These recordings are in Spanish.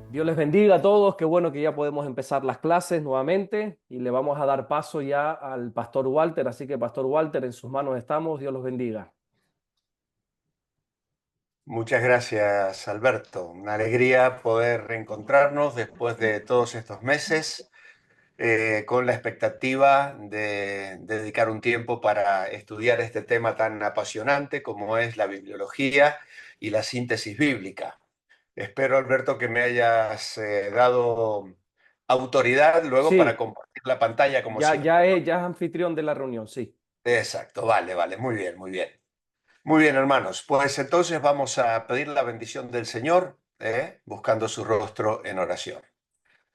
Dios les bendiga a todos, qué bueno que ya podemos empezar las clases nuevamente y le vamos a dar paso ya al pastor Walter, así que pastor Walter, en sus manos estamos, Dios los bendiga. Muchas gracias, Alberto. Una alegría poder reencontrarnos después de todos estos meses, con la expectativa de dedicar un tiempo para estudiar este tema tan apasionante como es la bibliología y la síntesis bíblica. Espero, Alberto, que me hayas dado autoridad luego para Sí, compartir la pantalla como ya, siempre, ¿no? ya es anfitrión de la reunión, sí. Exacto, vale, vale, muy bien, muy bien. Muy bien, hermanos, pues entonces vamos a pedir la bendición del Señor, buscando su rostro en oración.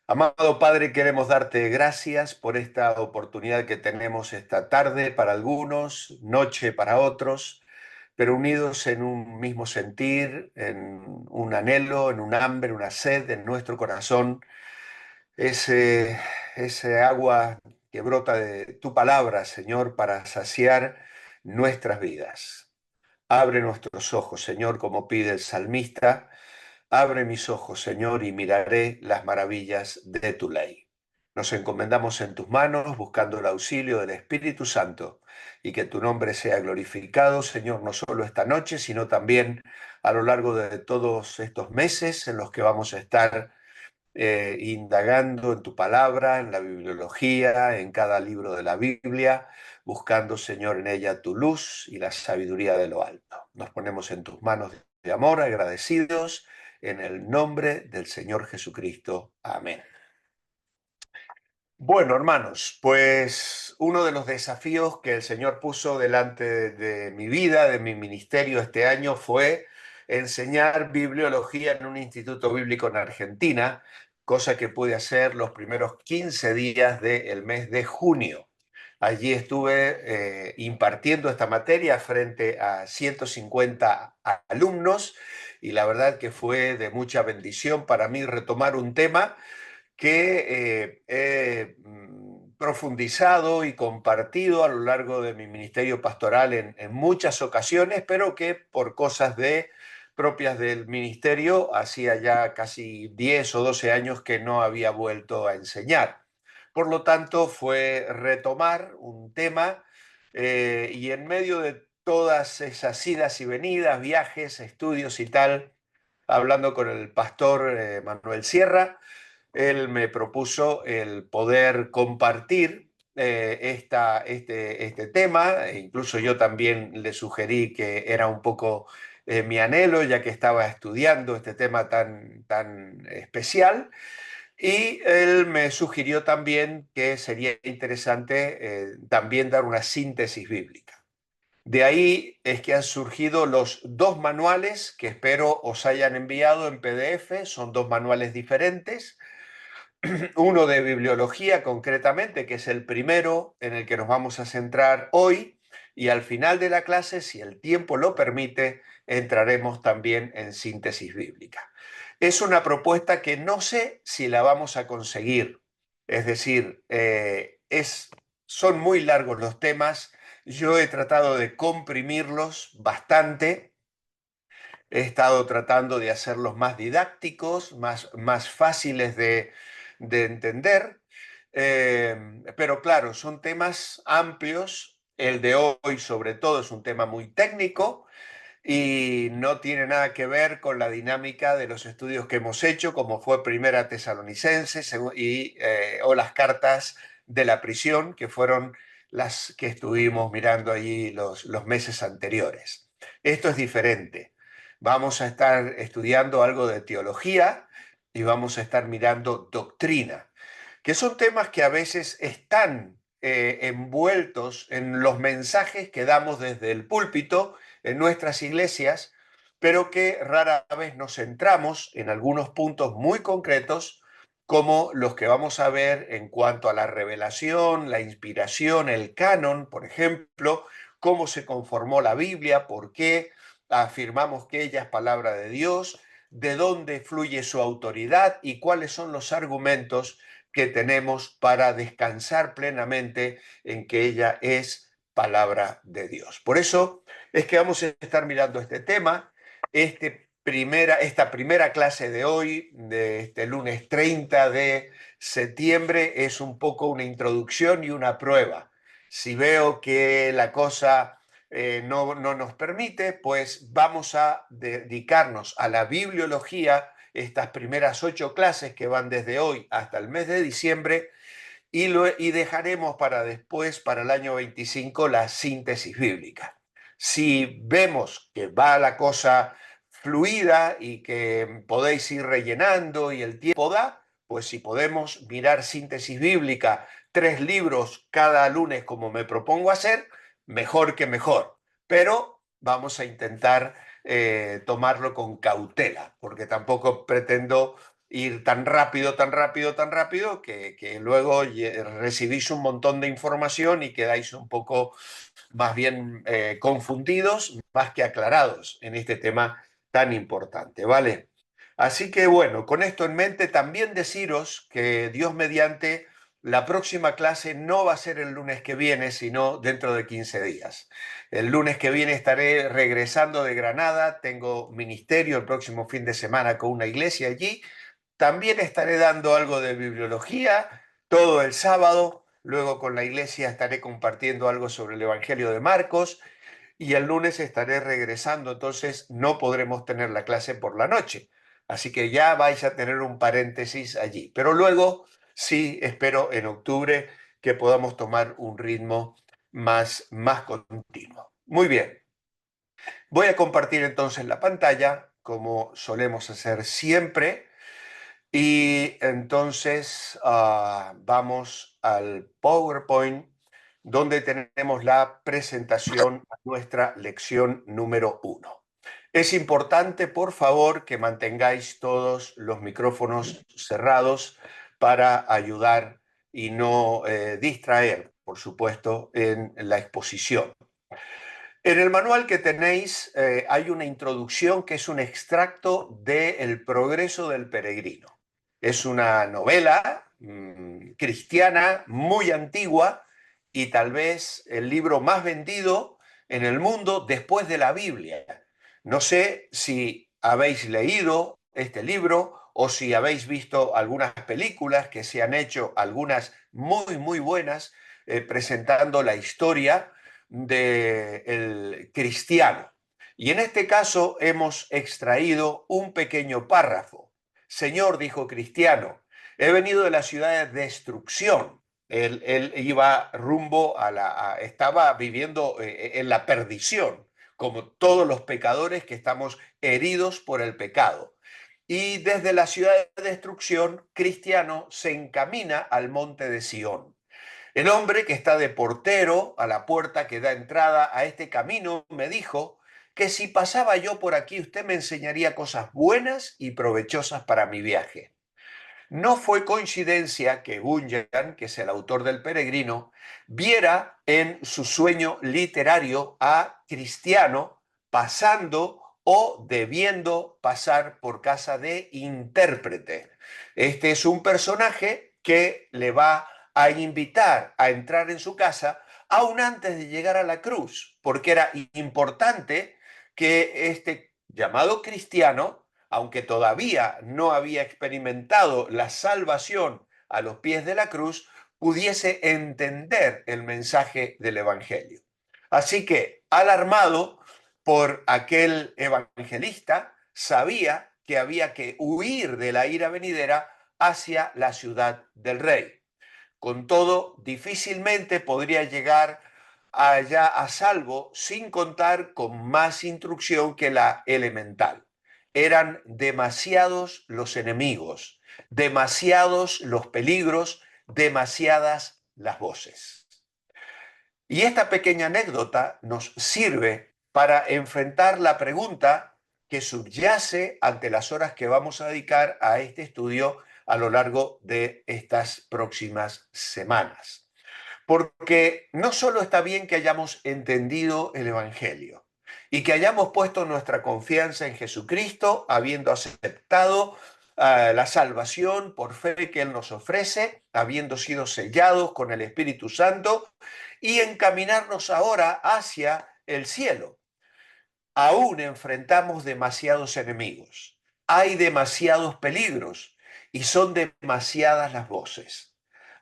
Amado Padre, queremos darte gracias por esta oportunidad que tenemos esta tarde para algunos, noche para otros, pero unidos en un mismo sentir, en un anhelo, en un hambre, una sed en nuestro corazón, ese, ese agua que brota de tu palabra, Señor, para saciar nuestras vidas. Abre nuestros ojos, Señor, como pide el salmista. Abre mis ojos, Señor, y miraré las maravillas de tu ley. Nos encomendamos en tus manos, buscando el auxilio del Espíritu Santo, y que tu nombre sea glorificado, Señor, no solo esta noche, sino también a lo largo de todos estos meses en los que vamos a estar indagando en tu palabra, en la bibliología, en cada libro de la Biblia, buscando, Señor, en ella tu luz y la sabiduría de lo alto. Nos ponemos en tus manos de amor, agradecidos, en el nombre del Señor Jesucristo. Amén. Bueno, hermanos, pues uno de los desafíos que el Señor puso delante de mi vida, de mi ministerio este año, fue enseñar bibliología en un instituto bíblico en Argentina, cosa que pude hacer los primeros 15 días del mes de junio. Allí estuve impartiendo esta materia frente a 150 alumnos y la verdad que fue de mucha bendición para mí retomar un tema que he profundizado y compartido a lo largo de mi ministerio pastoral en muchas ocasiones, pero que por cosas propias del ministerio hacía ya casi 10 o 12 años que no había vuelto a enseñar. Por lo tanto, fue retomar un tema y en medio de todas esas idas y venidas, viajes, estudios y tal, hablando con el pastor Manuel Sierra, él me propuso el poder compartir este tema, e incluso yo también le sugerí que era un poco mi anhelo, ya que estaba estudiando este tema tan especial, y él me sugirió también que sería interesante también dar una síntesis bíblica. De ahí es que han surgido los dos manuales que espero os hayan enviado en PDF, son dos manuales diferentes, uno de bibliología concretamente, que es el primero en el que nos vamos a centrar hoy, y al final de la clase, si el tiempo lo permite, entraremos también en síntesis bíblica. Es una propuesta que no sé si la vamos a conseguir, es decir, son muy largos los temas, yo he tratado de comprimirlos bastante. He estado tratando de hacerlos más didácticos, más fáciles de entender, pero claro, son temas amplios. El de hoy, sobre todo, es un tema muy técnico y no tiene nada que ver con la dinámica de los estudios que hemos hecho, como fue Primera Tesalonicenses o las cartas de la prisión, que fueron las que estuvimos mirando allí los meses anteriores. Esto es diferente. Vamos a estar estudiando algo de teología y vamos a estar mirando doctrina, que son temas que a veces están envueltos en los mensajes que damos desde el púlpito en nuestras iglesias, pero que rara vez nos centramos en algunos puntos muy concretos, como los que vamos a ver en cuanto a la revelación, la inspiración, el canon, por ejemplo, cómo se conformó la Biblia, por qué afirmamos que ella es palabra de Dios, de dónde fluye su autoridad y cuáles son los argumentos que tenemos para descansar plenamente en que ella es palabra de Dios. Por eso es que vamos a estar mirando este tema. Este esta primera clase de hoy, de este lunes 30 de septiembre, es un poco una introducción y una prueba. Si veo que la cosa no nos permite, pues vamos a dedicarnos a la bibliología, estas primeras 8 clases que van desde hoy hasta el mes de diciembre, y dejaremos para después, para el año 25, la síntesis bíblica. Si vemos que va la cosa fluida y que podéis ir rellenando y el tiempo da, pues si podemos mirar síntesis bíblica, 3 libros cada lunes como me propongo hacer, mejor que mejor. Pero vamos a intentar tomarlo con cautela, porque tampoco pretendo ir tan rápido, tan rápido, tan rápido, que luego recibís un montón de información y quedáis un poco más bien confundidos más que aclarados en este tema tan importante, ¿vale? Así que bueno, con esto en mente también deciros que Dios mediante la próxima clase no va a ser el lunes que viene, sino dentro de 15 días. El lunes que viene estaré regresando de Granada, tengo ministerio el próximo fin de semana con una iglesia allí. También estaré dando algo de bibliología todo el sábado, luego con la iglesia estaré compartiendo algo sobre el Evangelio de Marcos y el lunes estaré regresando, entonces no podremos tener la clase por la noche. Así que ya vais a tener un paréntesis allí. Pero luego sí espero en octubre que podamos tomar un ritmo más continuo. Muy bien, voy a compartir entonces la pantalla como solemos hacer siempre. Y entonces vamos al PowerPoint, donde tenemos la presentación a nuestra lección número 1. Es importante, por favor, que mantengáis todos los micrófonos cerrados para ayudar y no distraer, por supuesto, en la exposición. En el manual que tenéis hay una introducción que es un extracto de El progreso del peregrino. Es una novela cristiana muy antigua y tal vez el libro más vendido en el mundo después de la Biblia. No sé si habéis leído este libro o si habéis visto algunas películas que se han hecho, algunas muy buenas, presentando la historia del cristiano. Y en este caso hemos extraído un pequeño párrafo. Señor, dijo Cristiano, he venido de la ciudad de destrucción. Él iba rumbo estaba viviendo en la perdición, como todos los pecadores que estamos heridos por el pecado. Y desde la ciudad de destrucción, Cristiano se encamina al monte de Sión. El hombre que está de portero a la puerta que da entrada a este camino me dijo que si pasaba yo por aquí usted me enseñaría cosas buenas y provechosas para mi viaje. No fue coincidencia que Bunyan, que es el autor del Peregrino, viera en su sueño literario a Cristiano pasando o debiendo pasar por casa de intérprete. Este es un personaje que le va a invitar a entrar en su casa aún antes de llegar a la cruz, porque era importante que este llamado cristiano, aunque todavía no había experimentado la salvación a los pies de la cruz, pudiese entender el mensaje del Evangelio. Así que, alarmado por aquel evangelista, sabía que había que huir de la ira venidera hacia la ciudad del rey. Con todo, difícilmente podría llegar allá a salvo sin contar con más instrucción que la elemental. Eran demasiados los enemigos, demasiados los peligros, demasiadas las voces. Y esta pequeña anécdota nos sirve para enfrentar la pregunta que subyace ante las horas que vamos a dedicar a este estudio a lo largo de estas próximas semanas. Porque no solo está bien que hayamos entendido el Evangelio y que hayamos puesto nuestra confianza en Jesucristo, habiendo aceptado la salvación por fe que Él nos ofrece, habiendo sido sellados con el Espíritu Santo y encaminarnos ahora hacia el cielo. aún enfrentamos demasiados enemigos, hay demasiados peligros y son demasiadas las voces.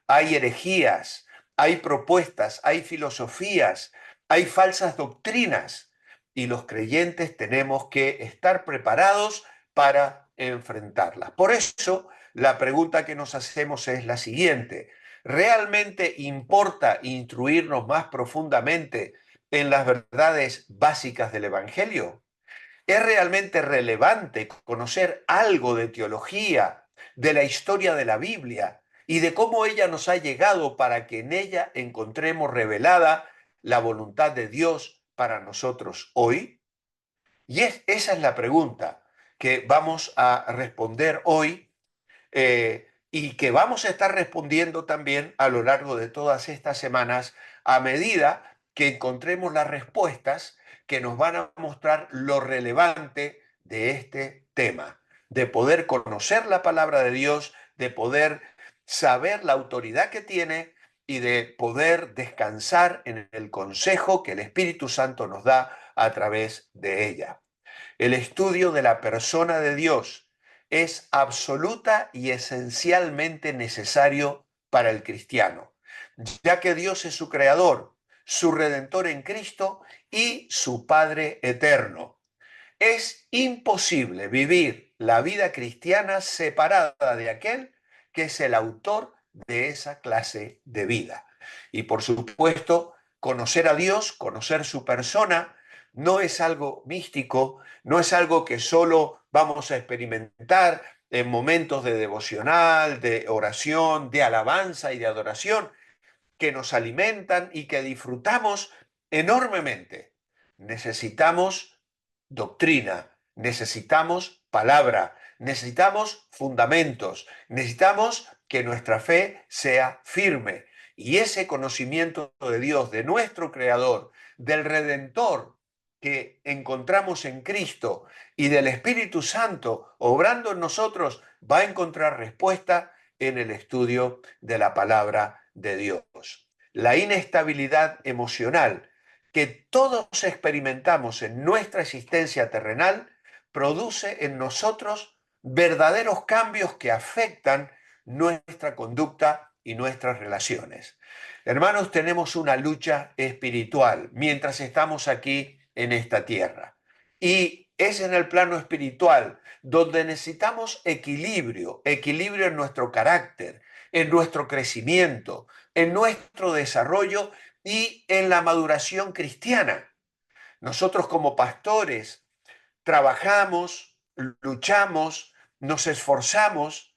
Hay herejías, hay propuestas, hay filosofías, hay falsas doctrinas y los creyentes tenemos que estar preparados para enfrentarlas. Por eso, la pregunta que nos hacemos es la siguiente: ¿realmente importa instruirnos más profundamente en las verdades básicas del Evangelio? ¿Es realmente relevante conocer algo de teología, de la historia de la Biblia y de cómo ella nos ha llegado para que en ella encontremos revelada la voluntad de Dios para nosotros hoy? Esa es la pregunta que vamos a responder hoy, y que vamos a estar respondiendo también a lo largo de todas estas semanas a medida que encontremos las respuestas que nos van a mostrar lo relevante de este tema, de poder conocer la palabra de Dios, de poder saber la autoridad que tiene y de poder descansar en el consejo que el Espíritu Santo nos da a través de ella. El estudio de la persona de Dios es absoluta y esencialmente necesario para el cristiano, ya que Dios es su creador, su redentor en Cristo y su Padre eterno. Es imposible vivir la vida cristiana separada de aquel que es el autor de esa clase de vida. Y por supuesto, conocer a Dios, conocer su persona, no es algo místico, no es algo que solo vamos a experimentar en momentos de devocional, de oración, de alabanza y de adoración, que nos alimentan y que disfrutamos enormemente. Necesitamos doctrina, necesitamos palabra, necesitamos fundamentos, necesitamos que nuestra fe sea firme. Y ese conocimiento de Dios, de nuestro Creador, del Redentor que encontramos en Cristo y del Espíritu Santo obrando en nosotros, va a encontrar respuesta en el estudio de la palabra de Dios. La inestabilidad emocional que todos experimentamos en nuestra existencia terrenal produce en nosotros verdaderos cambios que afectan nuestra conducta y nuestras relaciones. Hermanos, tenemos una lucha espiritual mientras estamos aquí en esta tierra. Y es en el plano espiritual donde necesitamos equilibrio, equilibrio en nuestro carácter, en nuestro crecimiento, en nuestro desarrollo y en la maduración cristiana. Nosotros como pastores trabajamos, luchamos, nos esforzamos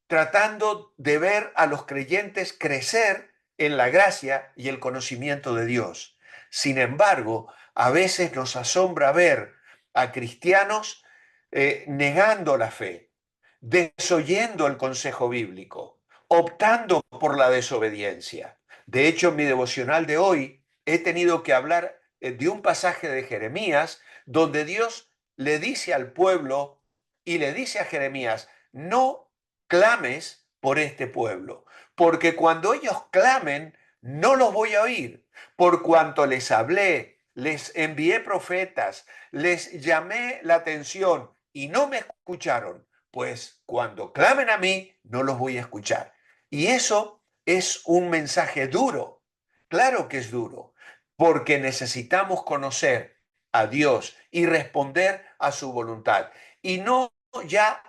tratando de ver a los creyentes crecer en la gracia y el conocimiento de Dios. Sin embargo, a veces nos asombra ver a cristianos negando la fe, desoyendo el consejo bíblico, optando por la desobediencia. De hecho, en mi devocional de hoy he tenido que hablar de un pasaje de Jeremías donde Dios le dice al pueblo y le dice a Jeremías: no clames por este pueblo, porque cuando ellos clamen, no los voy a oír, por cuanto les hablé, les envié profetas, les llamé la atención y no me escucharon, pues cuando clamen a mí, no los voy a escuchar. Y eso es un mensaje duro, claro que es duro, porque necesitamos conocer a Dios y responder a su voluntad. Y no ya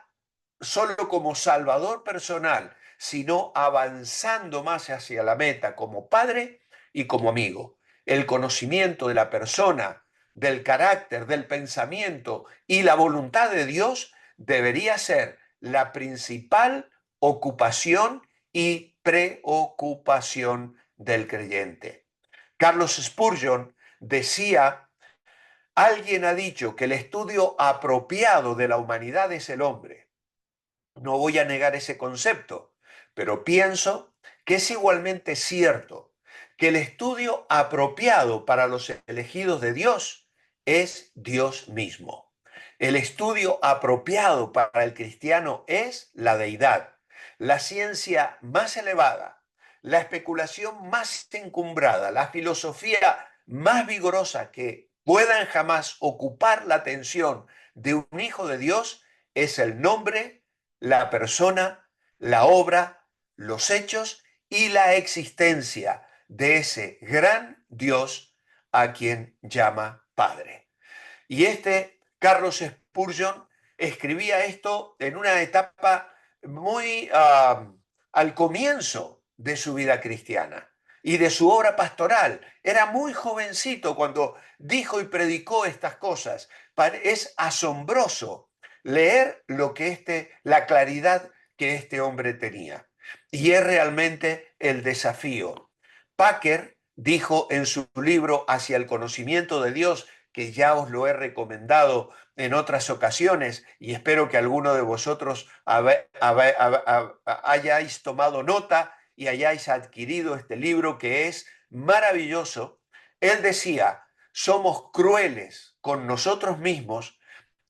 solo como salvador personal, sino avanzando más hacia la meta como padre y como amigo. El conocimiento de la persona, del carácter, del pensamiento y la voluntad de Dios debería ser la principal ocupación y preocupación del creyente. Carlos Spurgeon decía: alguien ha dicho que el estudio apropiado de la humanidad es el hombre. No voy a negar ese concepto, pero pienso que es igualmente cierto que el estudio apropiado para los elegidos de Dios es Dios mismo. El estudio apropiado para el cristiano es la deidad, la ciencia más elevada, la especulación más encumbrada, la filosofía más vigorosa que puedan jamás ocupar la atención de un hijo de Dios es el nombre, la persona, la obra, los hechos y la existencia de ese gran Dios a quien llama Padre. Y este Carlos Spurgeon escribía esto en una etapa muy al comienzo de su vida cristiana y de su obra pastoral. Era muy jovencito cuando dijo y predicó estas cosas. Es asombroso leer lo que la claridad que este hombre tenía. Y es realmente el desafío. Packer dijo en su libro Hacia el conocimiento de Dios, que ya os lo he recomendado en otras ocasiones y espero que alguno de vosotros hayáis tomado nota y hayáis adquirido este libro que es maravilloso. Él decía, somos crueles con nosotros mismos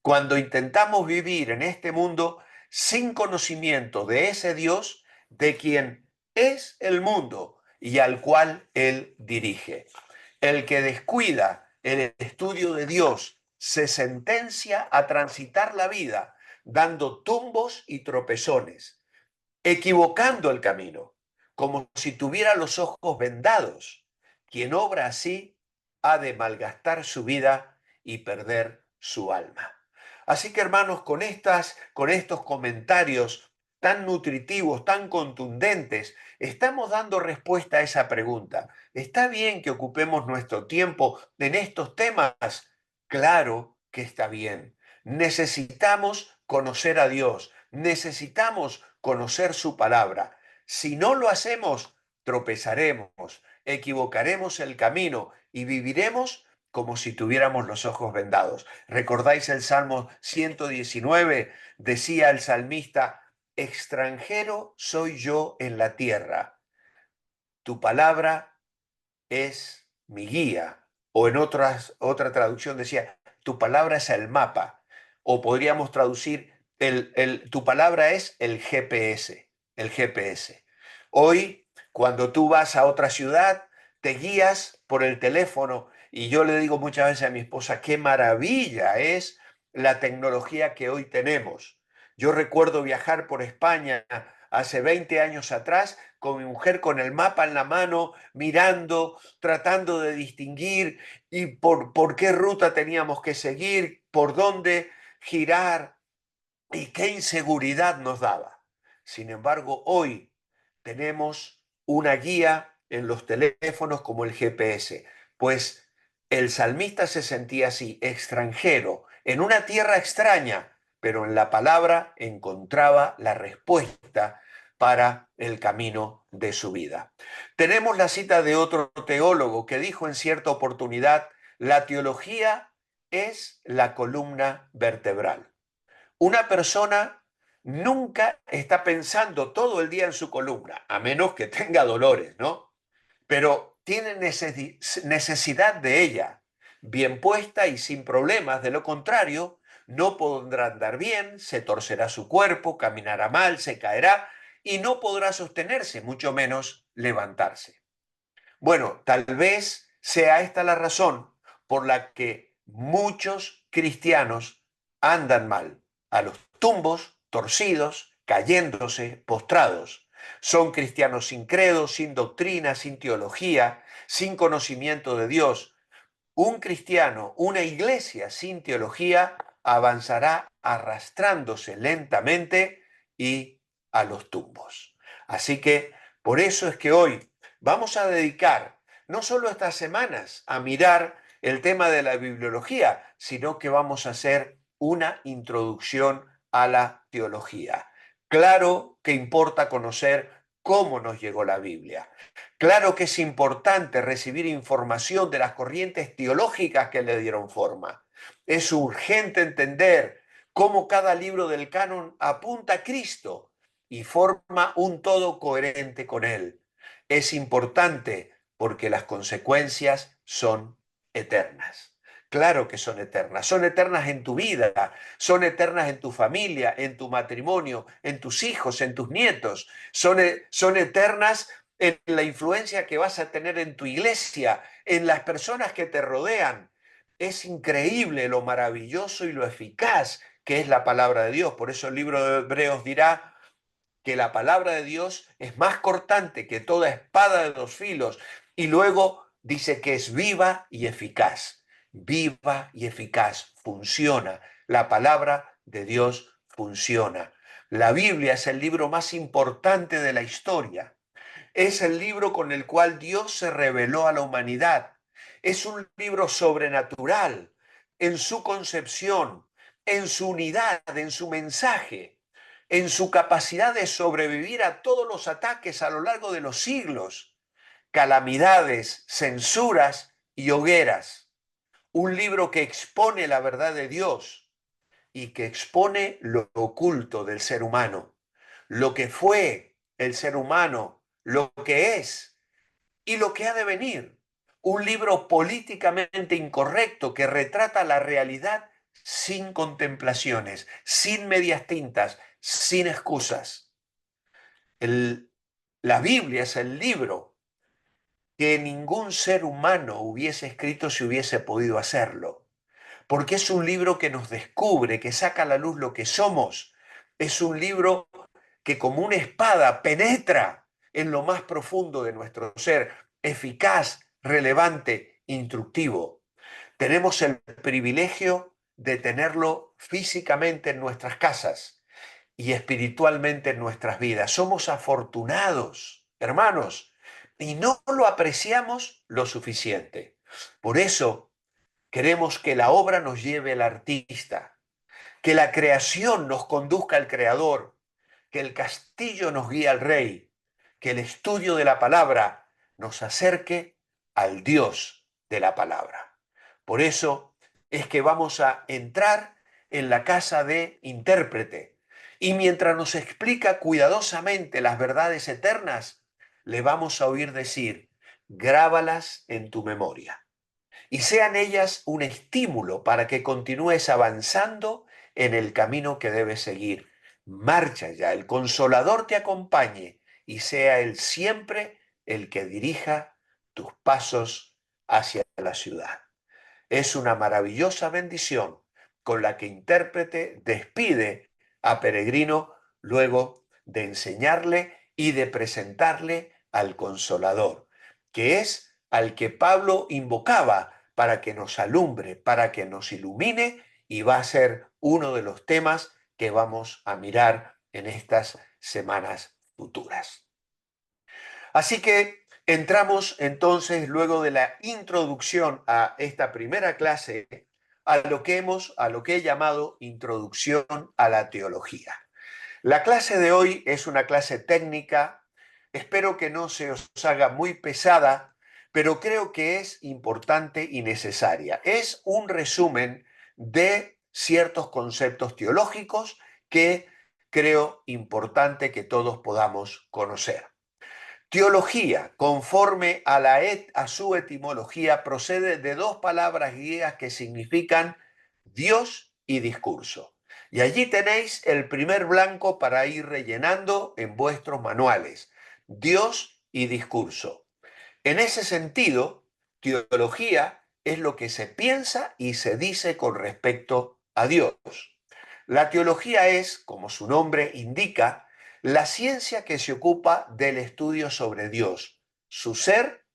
cuando intentamos vivir en este mundo sin conocimiento de ese Dios de quien es el mundo y al cual Él dirige. El que descuida el estudio de Dios se sentencia a transitar la vida dando tumbos y tropezones, equivocando el camino, como si tuviera los ojos vendados. Quien obra así ha de malgastar su vida y perder su alma. Así que hermanos, con estos comentarios tan nutritivos, tan contundentes, estamos dando respuesta a esa pregunta. ¿Está bien que ocupemos nuestro tiempo en estos temas? Claro que está bien. Necesitamos conocer a Dios, necesitamos conocer su palabra. Si no lo hacemos, tropezaremos, equivocaremos el camino y viviremos como si tuviéramos los ojos vendados. ¿Recordáis el Salmo 119? Decía el salmista, extranjero soy yo en la tierra, tu palabra es mi guía. O en otra traducción decía, tu palabra es el mapa. O podríamos traducir, tu palabra es el GPS, el GPS. Hoy, cuando tú vas a otra ciudad, te guías por el teléfono y yo le digo muchas veces a mi esposa, qué maravilla es la tecnología que hoy tenemos. Yo recuerdo viajar por España hace 20 años atrás con mi mujer con el mapa en la mano, mirando, tratando de distinguir y por qué ruta teníamos que seguir, por dónde girar y qué inseguridad nos daba. Sin embargo, hoy tenemos una guía en los teléfonos como el GPS, pues el salmista se sentía así, extranjero, en una tierra extraña, pero en la palabra encontraba la respuesta para el camino de su vida. Tenemos la cita de otro teólogo que dijo en cierta oportunidad, la teología es la columna vertebral. Una persona nunca está pensando todo el día en su columna, a menos que tenga dolores, ¿no? Pero tiene necesidad de ella, bien puesta y sin problemas. De lo contrario, no podrá andar bien, se torcerá su cuerpo, caminará mal, se caerá y no podrá sostenerse, mucho menos levantarse. Bueno, tal vez sea esta la razón por la que muchos cristianos andan mal, a los tumbos, torcidos, cayéndose, postrados. Son cristianos sin credo, sin doctrina, sin teología, sin conocimiento de Dios. Un cristiano, una iglesia sin teología, avanzará arrastrándose lentamente y a los tumbos. Así que por eso es que hoy vamos a dedicar no solo estas semanas a mirar el tema de la bibliología, sino que vamos a hacer una introducción a la teología. Claro que importa conocer cómo nos llegó la Biblia. Claro que es importante recibir información de las corrientes teológicas que le dieron forma. Es urgente entender cómo cada libro del canon apunta a Cristo y forma un todo coherente con él. Es importante porque las consecuencias son eternas. Claro que son eternas en tu vida, son eternas en tu familia, en tu matrimonio, en tus hijos, en tus nietos, son eternas en la influencia que vas a tener en tu iglesia, en las personas que te rodean. Es increíble lo maravilloso y lo eficaz que es la palabra de Dios. Por eso el libro de Hebreos dirá que la palabra de Dios es más cortante que toda espada de dos filos. Y luego dice que es viva y eficaz. Viva y eficaz. Funciona. La palabra de Dios funciona. La Biblia es el libro más importante de la historia. Es el libro con el cual Dios se reveló a la humanidad. Es un libro sobrenatural en su concepción, en su unidad, en su mensaje, en su capacidad de sobrevivir a todos los ataques a lo largo de los siglos, calamidades, censuras y hogueras. Un libro que expone la verdad de Dios y que expone lo oculto del ser humano, lo que fue el ser humano, lo que es y lo que ha de venir. Un libro políticamente incorrecto que retrata la realidad sin contemplaciones, sin medias tintas, sin excusas. El, la Biblia es el libro que ningún ser humano hubiese escrito si hubiese podido hacerlo, porque es un libro que nos descubre, que saca a la luz lo que somos. Es un libro que como una espada penetra en lo más profundo de nuestro ser, eficaz, relevante, instructivo. Tenemos el privilegio de tenerlo físicamente en nuestras casas y espiritualmente en nuestras vidas. Somos afortunados, hermanos, y no lo apreciamos lo suficiente. Por eso queremos que la obra nos lleve al artista, que la creación nos conduzca al creador, que el castillo nos guíe al rey, que el estudio de la palabra nos acerque al Dios de la palabra. Por eso es que vamos a entrar en la casa de intérprete y mientras nos explica cuidadosamente las verdades eternas, le vamos a oír decir, grábalas en tu memoria y sean ellas un estímulo para que continúes avanzando en el camino que debes seguir. Marcha ya, el Consolador te acompañe y sea Él siempre el que dirija tus pasos hacia la ciudad. Es una maravillosa bendición con la que intérprete despide a Peregrino luego de enseñarle y de presentarle al Consolador, que es al que Pablo invocaba para que nos alumbre, para que nos ilumine y va a ser uno de los temas que vamos a mirar en estas semanas futuras. Así que entramos entonces, luego de la introducción a esta primera clase, a lo que he llamado Introducción a la Teología. La clase de hoy es una clase técnica, espero que no se os haga muy pesada, pero creo que es importante y necesaria. Es un resumen de ciertos conceptos teológicos que creo importante que todos podamos conocer. Teología, conforme a su etimología, procede de dos palabras griegas que significan Dios y discurso. Y allí tenéis el primer blanco para ir rellenando en vuestros manuales. Dios y discurso. En ese sentido, teología es lo que se piensa y se dice con respecto a Dios. La teología es, como su nombre indica, la ciencia que se ocupa del estudio sobre Dios, su ser,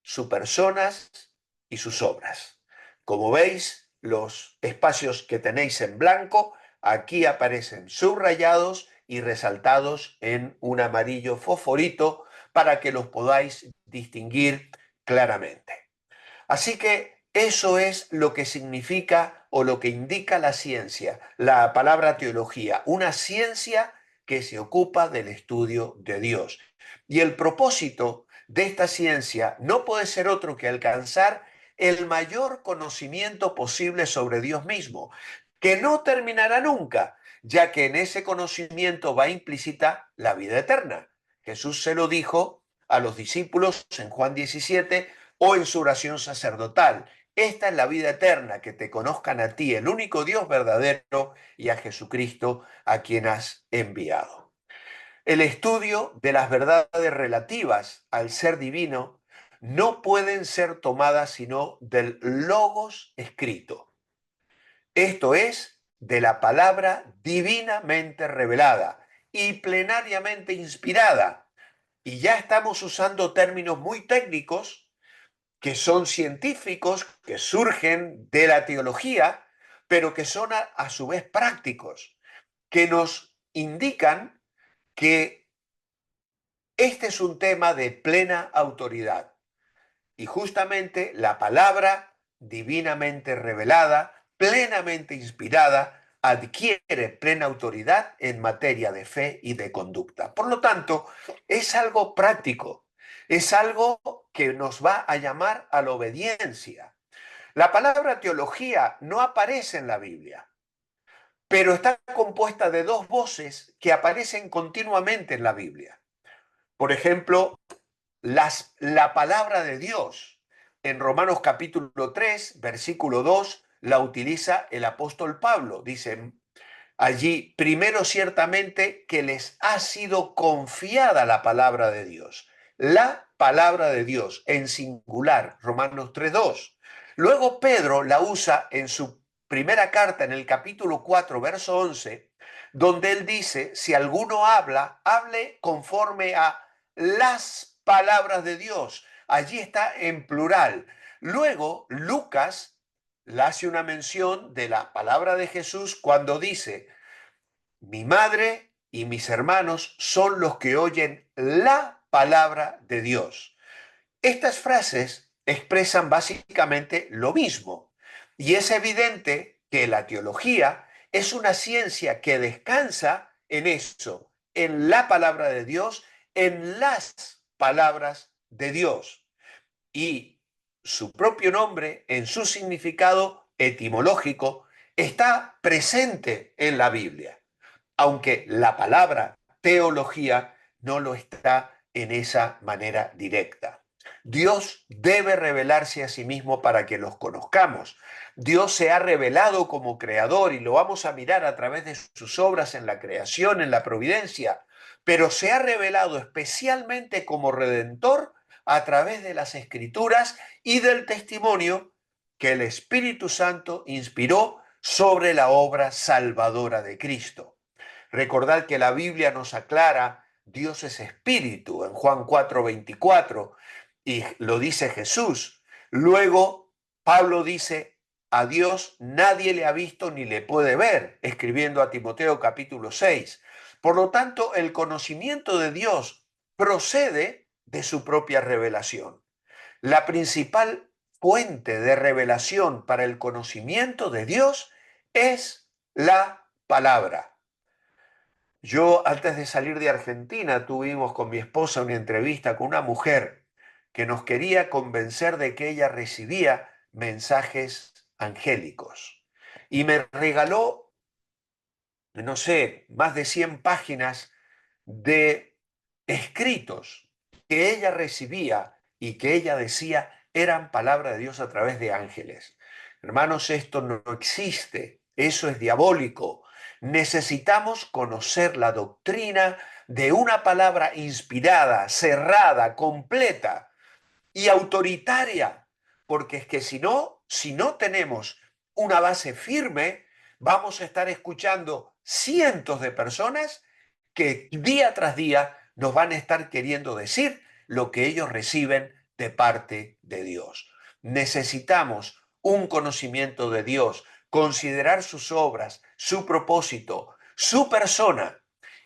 sus personas y sus obras. Como veis, los espacios que tenéis en blanco aquí aparecen subrayados y resaltados en un amarillo fosforito para que los podáis distinguir claramente. Así que eso es lo que significa o lo que indica la ciencia, la palabra teología, una ciencia que se ocupa del estudio de Dios. Y el propósito de esta ciencia no puede ser otro que alcanzar el mayor conocimiento posible sobre Dios mismo, que no terminará nunca, ya que en ese conocimiento va implícita la vida eterna. Jesús se lo dijo a los discípulos en Juan 17 o en su oración sacerdotal. Esta es la vida eterna, que te conozcan a ti, el único Dios verdadero, y a Jesucristo, a quien has enviado. El estudio de las verdades relativas al ser divino no pueden ser tomadas sino del logos escrito. Esto es, de la palabra divinamente revelada y plenariamente inspirada. Y ya estamos usando términos muy técnicos que son científicos, que surgen de la teología, pero que son a su vez prácticos, que nos indican que este es un tema de plena autoridad. Y justamente la palabra divinamente revelada, plenamente inspirada, adquiere plena autoridad en materia de fe y de conducta. Por lo tanto, es algo práctico, es algo que nos va a llamar a la obediencia. La palabra teología no aparece en la Biblia, pero está compuesta de dos voces que aparecen continuamente en la Biblia. Por ejemplo, la palabra de Dios. En Romanos capítulo 3, versículo 2, la utiliza el apóstol Pablo. Dice allí, primero ciertamente que les ha sido confiada la palabra de Dios. La palabra de Dios en singular, Romanos 3:2. Luego Pedro la usa en su primera carta, en el capítulo 4, verso 11, donde él dice, si alguno habla, hable conforme a las palabras de Dios. Allí está en plural. Luego, Lucas le hace una mención de la palabra de Jesús cuando dice, mi madre y mis hermanos son los que oyen la palabra de Dios. Estas frases expresan básicamente lo mismo y es evidente que la teología es una ciencia que descansa en eso, en la palabra de Dios, en las palabras de Dios. Y su propio nombre, en su significado etimológico, está presente en la Biblia, aunque la palabra teología no lo está en esa manera directa. Dios debe revelarse a sí mismo para que los conozcamos. Dios se ha revelado como creador y lo vamos a mirar a través de sus obras en la creación, en la providencia, pero se ha revelado especialmente como redentor a través de las escrituras y del testimonio que el Espíritu Santo inspiró sobre la obra salvadora de Cristo. Recordad que la Biblia nos aclara, Dios es espíritu en Juan 4:24 y lo dice Jesús. Luego Pablo dice, a Dios nadie le ha visto ni le puede ver, escribiendo a Timoteo capítulo 6. Por lo tanto, el conocimiento de Dios procede de su propia revelación. La principal fuente de revelación para el conocimiento de Dios es la palabra. Yo, antes de salir de Argentina, tuvimos con mi esposa una entrevista con una mujer que nos quería convencer de que ella recibía mensajes angélicos. Y me regaló, no sé, más de 100 páginas de escritos que ella recibía y que ella decía eran palabra de Dios a través de ángeles. Hermanos, esto no existe, eso es diabólico. Necesitamos conocer la doctrina de una palabra inspirada, cerrada, completa y autoritaria, porque es que si no tenemos una base firme, vamos a estar escuchando cientos de personas que día tras día nos van a estar queriendo decir lo que ellos reciben de parte de Dios. Necesitamos un conocimiento de Dios, considerar sus obras, su propósito, su persona.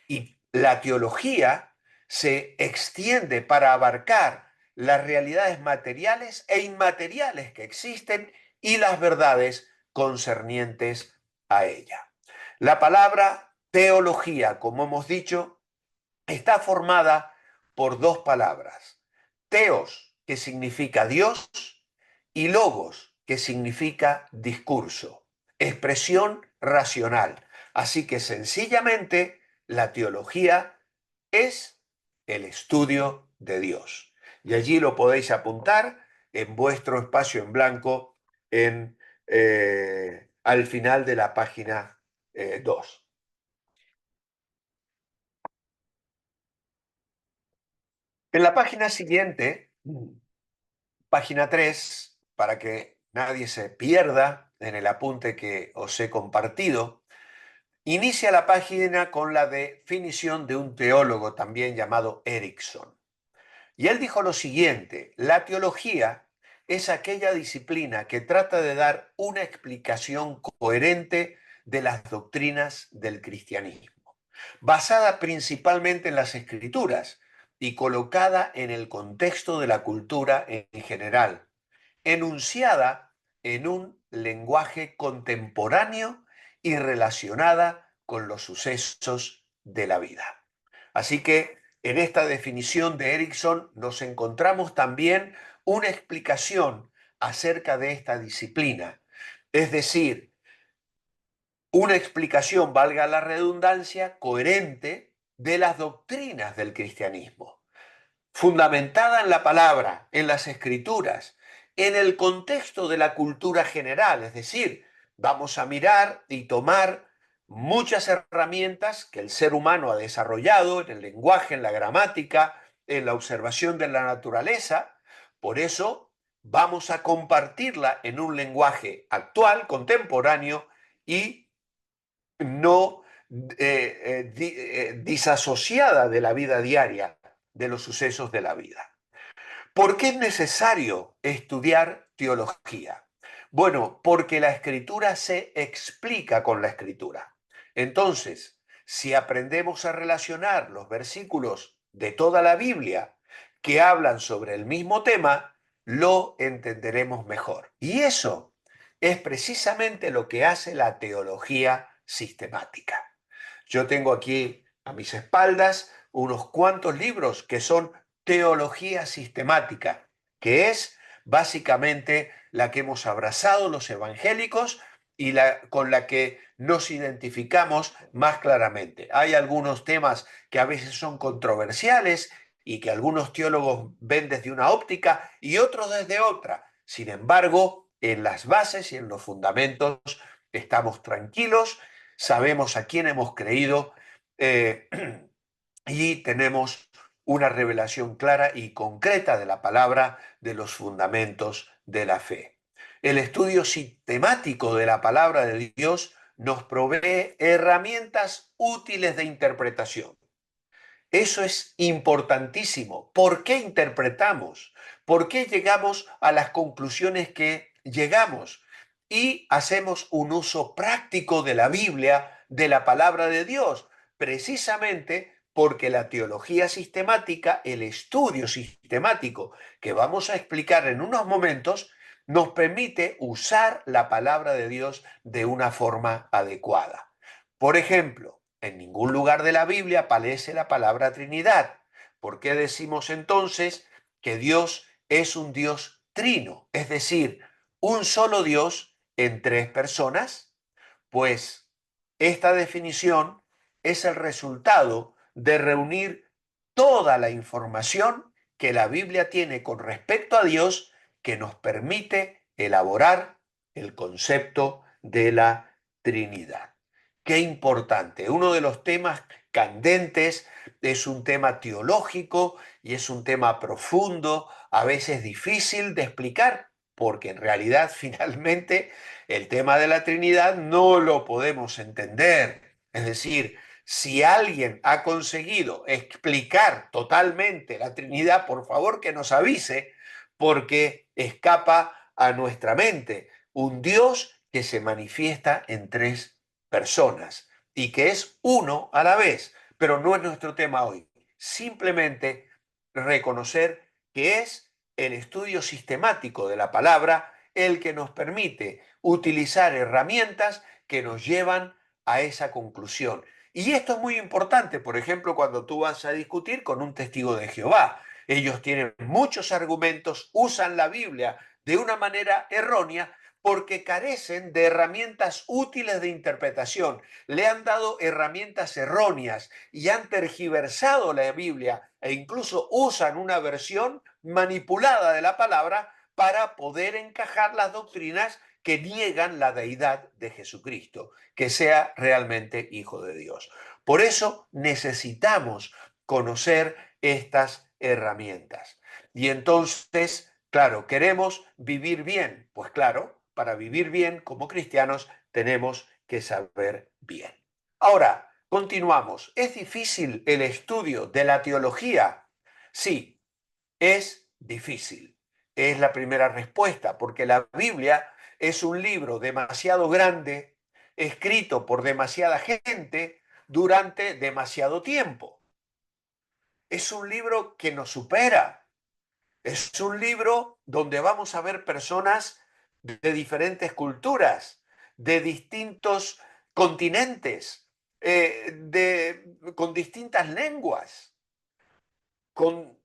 Y la teología se extiende para abarcar las realidades materiales e inmateriales que existen y las verdades concernientes a ella. La palabra teología, como hemos dicho, está formada por dos palabras. Teos, que significa Dios, y logos, que significa discurso, expresión racional. Así que sencillamente la teología es el estudio de Dios. Y allí lo podéis apuntar en vuestro espacio en blanco al final de la página 2. En la página siguiente página 3, para que nadie se pierda en el apunte que os he compartido, inicia la página con la definición de un teólogo también llamado Erickson. Y él dijo lo siguiente: la teología es aquella disciplina que trata de dar una explicación coherente de las doctrinas del cristianismo, basada principalmente en las escrituras y colocada en el contexto de la cultura en general, enunciada en un lenguaje contemporáneo y relacionada con los sucesos de la vida. Así que en esta definición de Erickson nos encontramos también una explicación acerca de esta disciplina, es decir, una explicación, valga la redundancia, coherente de las doctrinas del cristianismo, fundamentada en la palabra, en las escrituras, en el contexto de la cultura general, es decir, vamos a mirar y tomar muchas herramientas que el ser humano ha desarrollado en el lenguaje, en la gramática, en la observación de la naturaleza. Por eso vamos a compartirla en un lenguaje actual, contemporáneo y no disasociada de la vida diaria, de los sucesos de la vida. ¿Por qué es necesario estudiar teología? Bueno, porque la escritura se explica con la escritura. Entonces, si aprendemos a relacionar los versículos de toda la Biblia que hablan sobre el mismo tema, lo entenderemos mejor. Y eso es precisamente lo que hace la teología sistemática. Yo tengo aquí a mis espaldas unos cuantos libros que son teología sistemática, que es básicamente la que hemos abrazado los evangélicos y con la que nos identificamos más claramente. Hay algunos temas que a veces son controversiales y que algunos teólogos ven desde una óptica y otros desde otra. Sin embargo, en las bases y en los fundamentos estamos tranquilos, sabemos a quién hemos creído eh, y tenemos una revelación clara y concreta de la palabra, de los fundamentos de la fe. El estudio sistemático de la palabra de Dios nos provee herramientas útiles de interpretación. Eso es importantísimo. ¿Por qué interpretamos? ¿Por qué llegamos a las conclusiones que llegamos? Y hacemos un uso práctico de la Biblia, de la palabra de Dios, precisamente porque la teología sistemática, el estudio sistemático que vamos a explicar en unos momentos, nos permite usar la palabra de Dios de una forma adecuada. Por ejemplo, en ningún lugar de la Biblia aparece la palabra Trinidad. ¿Por qué decimos entonces que Dios es un Dios trino? Es decir, un solo Dios en tres personas. Pues esta definición es el resultado de reunir toda la información que la Biblia tiene con respecto a Dios que nos permite elaborar el concepto de la Trinidad. Qué importante. Uno de los temas candentes es un tema teológico y es un tema profundo, a veces difícil de explicar, porque en realidad finalmente el tema de la Trinidad no lo podemos entender. Es decir, si alguien ha conseguido explicar totalmente la Trinidad, por favor que nos avise, porque escapa a nuestra mente. Un Dios que se manifiesta en tres personas y que es uno a la vez, pero no es nuestro tema hoy. Simplemente reconocer que es el estudio sistemático de la palabra el que nos permite utilizar herramientas que nos llevan a esa conclusión. Y esto es muy importante, por ejemplo, cuando tú vas a discutir con un testigo de Jehová. Ellos tienen muchos argumentos, usan la Biblia de una manera errónea porque carecen de herramientas útiles de interpretación. Le han dado herramientas erróneas y han tergiversado la Biblia e incluso usan una versión manipulada de la palabra para poder encajar las doctrinas que niegan la deidad de Jesucristo, que sea realmente hijo de Dios. Por eso necesitamos conocer estas herramientas. Y entonces Claro, queremos vivir bien. Pues claro, para vivir bien como cristianos tenemos que saber bien. Ahora, continuamos. ¿Es difícil el estudio de la teología? Sí, es difícil. Es la primera respuesta, porque la Biblia es un libro demasiado grande, escrito por demasiada gente durante demasiado tiempo. Es un libro que nos supera. Es un libro donde vamos a ver personas de diferentes culturas, de distintos continentes, con distintas lenguas, con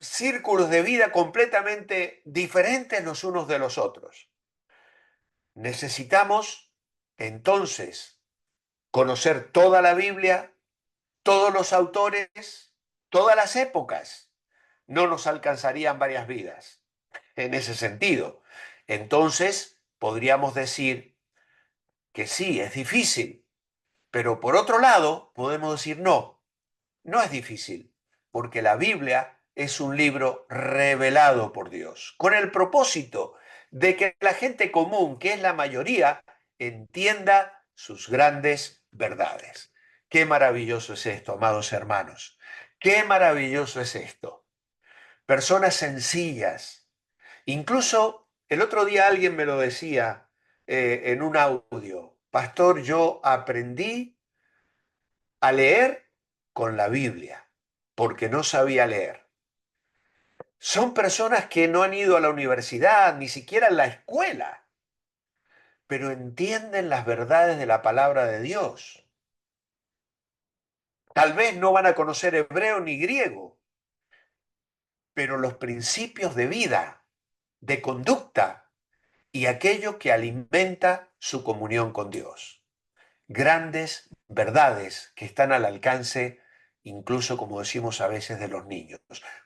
círculos de vida completamente diferentes los unos de los otros. Necesitamos entonces conocer toda la Biblia, todos los autores, todas las épocas. No nos alcanzarían varias vidas en ese sentido. Entonces, podríamos decir que sí, es difícil, pero por otro lado, podemos decir no, no es difícil, porque la Biblia es un libro revelado por Dios, con el propósito de que la gente común, que es la mayoría, entienda sus grandes verdades. Qué maravilloso es esto, amados hermanos. Qué maravilloso es esto. Personas sencillas. Incluso el otro día alguien me lo decía en un audio. Pastor, yo aprendí a leer con la Biblia, porque no sabía leer. Son personas que no han ido a la universidad, ni siquiera a la escuela, pero entienden las verdades de la palabra de Dios. Tal vez no van a conocer hebreo ni griego, pero los principios de vida, de conducta y aquello que alimenta su comunión con Dios. Grandes verdades que están al alcance, incluso como decimos a veces, de los niños.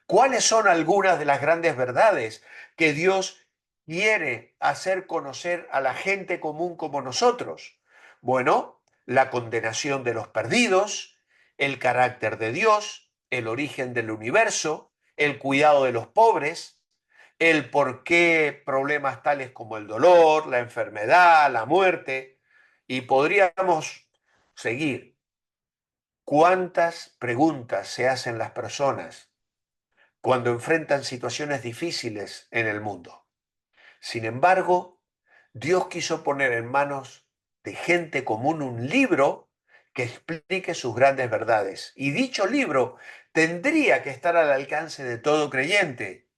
¿Cuáles son algunas de las grandes verdades que Dios quiere hacer conocer a la gente común como nosotros? Bueno, la condenación de los perdidos, el carácter de Dios, el origen del universo, el cuidado de los pobres, el por qué problemas tales como el dolor, la enfermedad, la muerte, y podríamos seguir. ¿Cuántas preguntas se hacen las personas cuando enfrentan situaciones difíciles en el mundo? Sin embargo, Dios quiso poner en manos de gente común un libro que explique sus grandes verdades. Y dicho libro tendría que estar al alcance de todo creyente,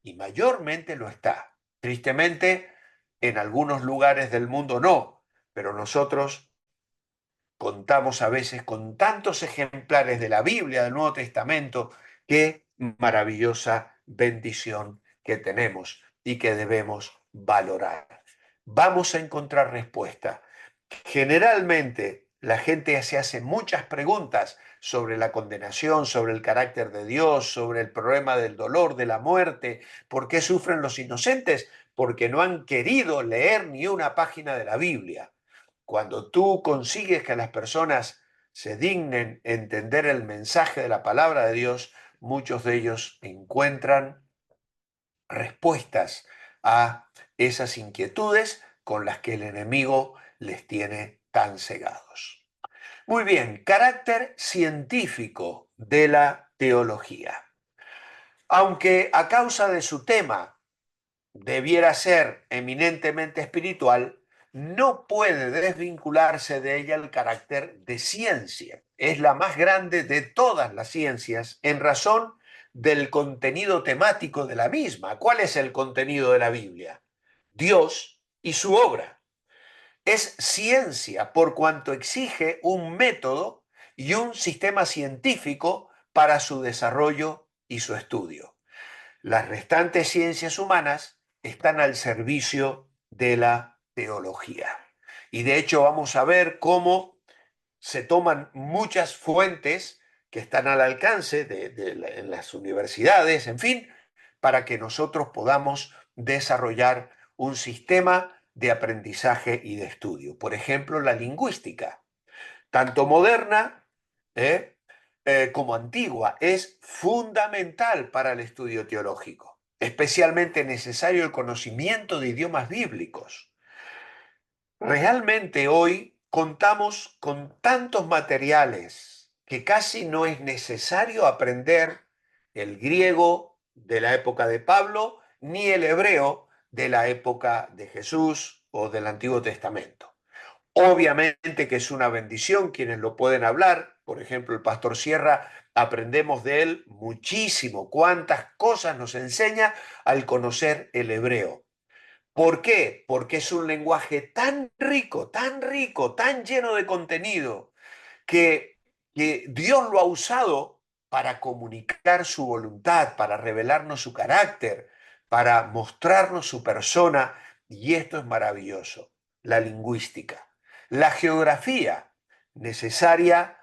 y mayormente lo está. Tristemente, en algunos lugares del mundo no, pero nosotros contamos a veces con tantos ejemplares de la Biblia, del Nuevo Testamento, qué maravillosa bendición que tenemos y que debemos valorar. Vamos a encontrar respuesta. Generalmente la gente se hace muchas preguntas sobre la condenación, sobre el carácter de Dios, sobre el problema del dolor, de la muerte. ¿Por qué sufren los inocentes? Porque no han querido leer ni una página de la Biblia. Cuando tú consigues que las personas se dignen entender el mensaje de la palabra de Dios, muchos de ellos encuentran respuestas a esas inquietudes con las que el enemigo les tiene tan cegados. Muy bien, carácter científico de la teología. Aunque a causa de su tema debiera ser eminentemente espiritual, no puede desvincularse de ella el carácter de ciencia. Es la más grande de todas las ciencias en razón del contenido temático de la misma. ¿Cuál es el contenido de la Biblia? Dios y su obra. Es ciencia por cuanto exige un método y un sistema científico para su desarrollo y su estudio. Las restantes ciencias humanas están al servicio de la teología. Y de hecho vamos a ver cómo se toman muchas fuentes que están al alcance en las universidades, en fin, para que nosotros podamos desarrollar un sistema de aprendizaje y de estudio. Por ejemplo, la lingüística, tanto moderna como antigua, es fundamental para el estudio teológico. especialmente necesario el conocimiento de idiomas bíblicos. Realmente hoy contamos con tantos materiales que casi no es necesario aprender el griego de la época de Pablo ni el hebreo de la época de Jesús o del Antiguo Testamento. Obviamente que es una bendición quienes lo pueden hablar. Por ejemplo, el pastor Sierra, aprendemos de él muchísimo, cuántas cosas nos enseña al conocer el hebreo. ¿Por qué? Porque es un lenguaje tan rico, tan lleno de contenido, que, que Dios lo ha usado para comunicar su voluntad, para revelarnos su carácter, para mostrarnos su persona, y esto es maravilloso. La lingüística, la geografía necesaria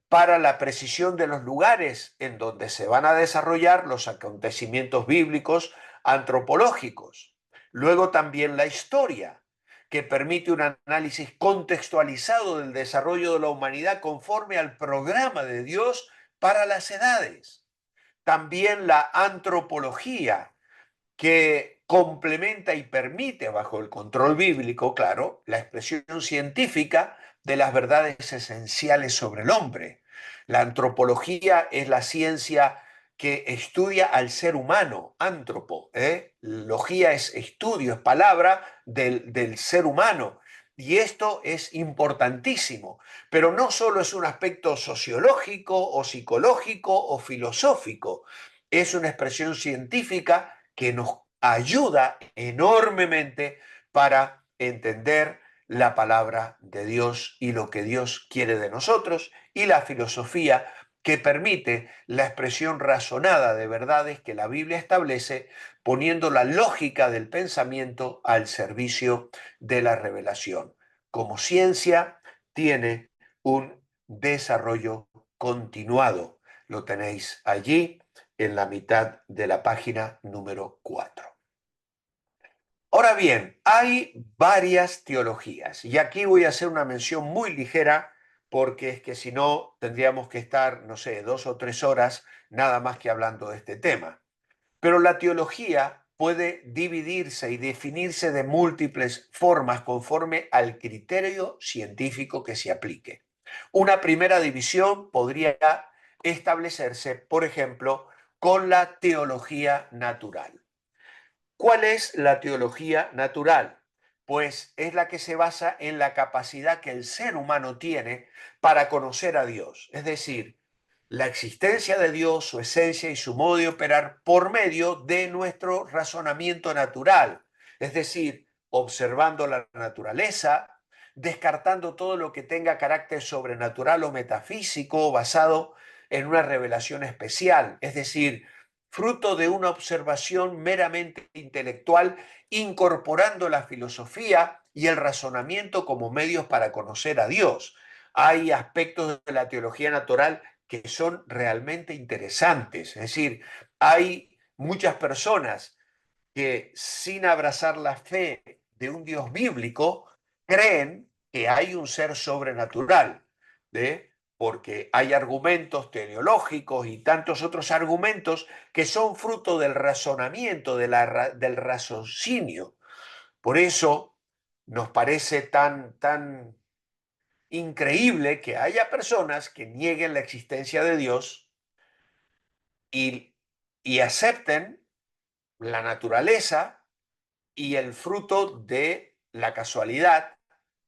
para la precisión de los lugares en donde se van a desarrollar los acontecimientos bíblicos antropológicos. Luego también la historia, que permite un análisis contextualizado del desarrollo de la humanidad conforme al programa de Dios para las edades. También la antropología, que complementa y permite, bajo el control bíblico, claro, la expresión científica de las verdades esenciales sobre el hombre. La antropología es la ciencia que estudia al ser humano, antropo, ¿eh? Logía es estudio, es palabra del ser humano. Y esto es importantísimo, pero no solo es un aspecto sociológico o psicológico o filosófico, es una expresión científica que nos ayuda enormemente para entender la palabra de Dios y lo que Dios quiere de nosotros, y la filosofía que permite la expresión razonada de verdades que la Biblia establece, poniendo la lógica del pensamiento al servicio de la revelación. Como ciencia, tiene un desarrollo continuado. Lo tenéis allí en la mitad de la página número 4. Ahora bien, hay varias teologías y aquí voy a hacer una mención muy ligera porque es que si no tendríamos que estar, no sé, 2 o 3 horas nada más que hablando de este tema. Pero la teología puede dividirse y definirse de múltiples formas conforme al criterio científico que se aplique. Una primera división podría establecerse, por ejemplo, con la teología natural. ¿Cuál es la teología natural? Pues es la que se basa en la capacidad que el ser humano tiene para conocer a Dios, es decir, la existencia de Dios, su esencia y su modo de operar por medio de nuestro razonamiento natural, es decir, observando la naturaleza, descartando todo lo que tenga carácter sobrenatural o metafísico basado en una revelación especial, es decir, fruto de una observación meramente intelectual, incorporando la filosofía y el razonamiento como medios para conocer a Dios. Hay aspectos de la teología natural que son realmente interesantes, es decir, hay muchas personas que sin abrazar la fe de un Dios bíblico, creen que hay un ser sobrenatural, ¿eh? Porque hay argumentos teleológicos y tantos otros argumentos que son fruto del razonamiento, del raciocinio. Por eso nos parece tan increíble que haya personas que nieguen la existencia de Dios y, y acepten la naturaleza y el fruto de la casualidad,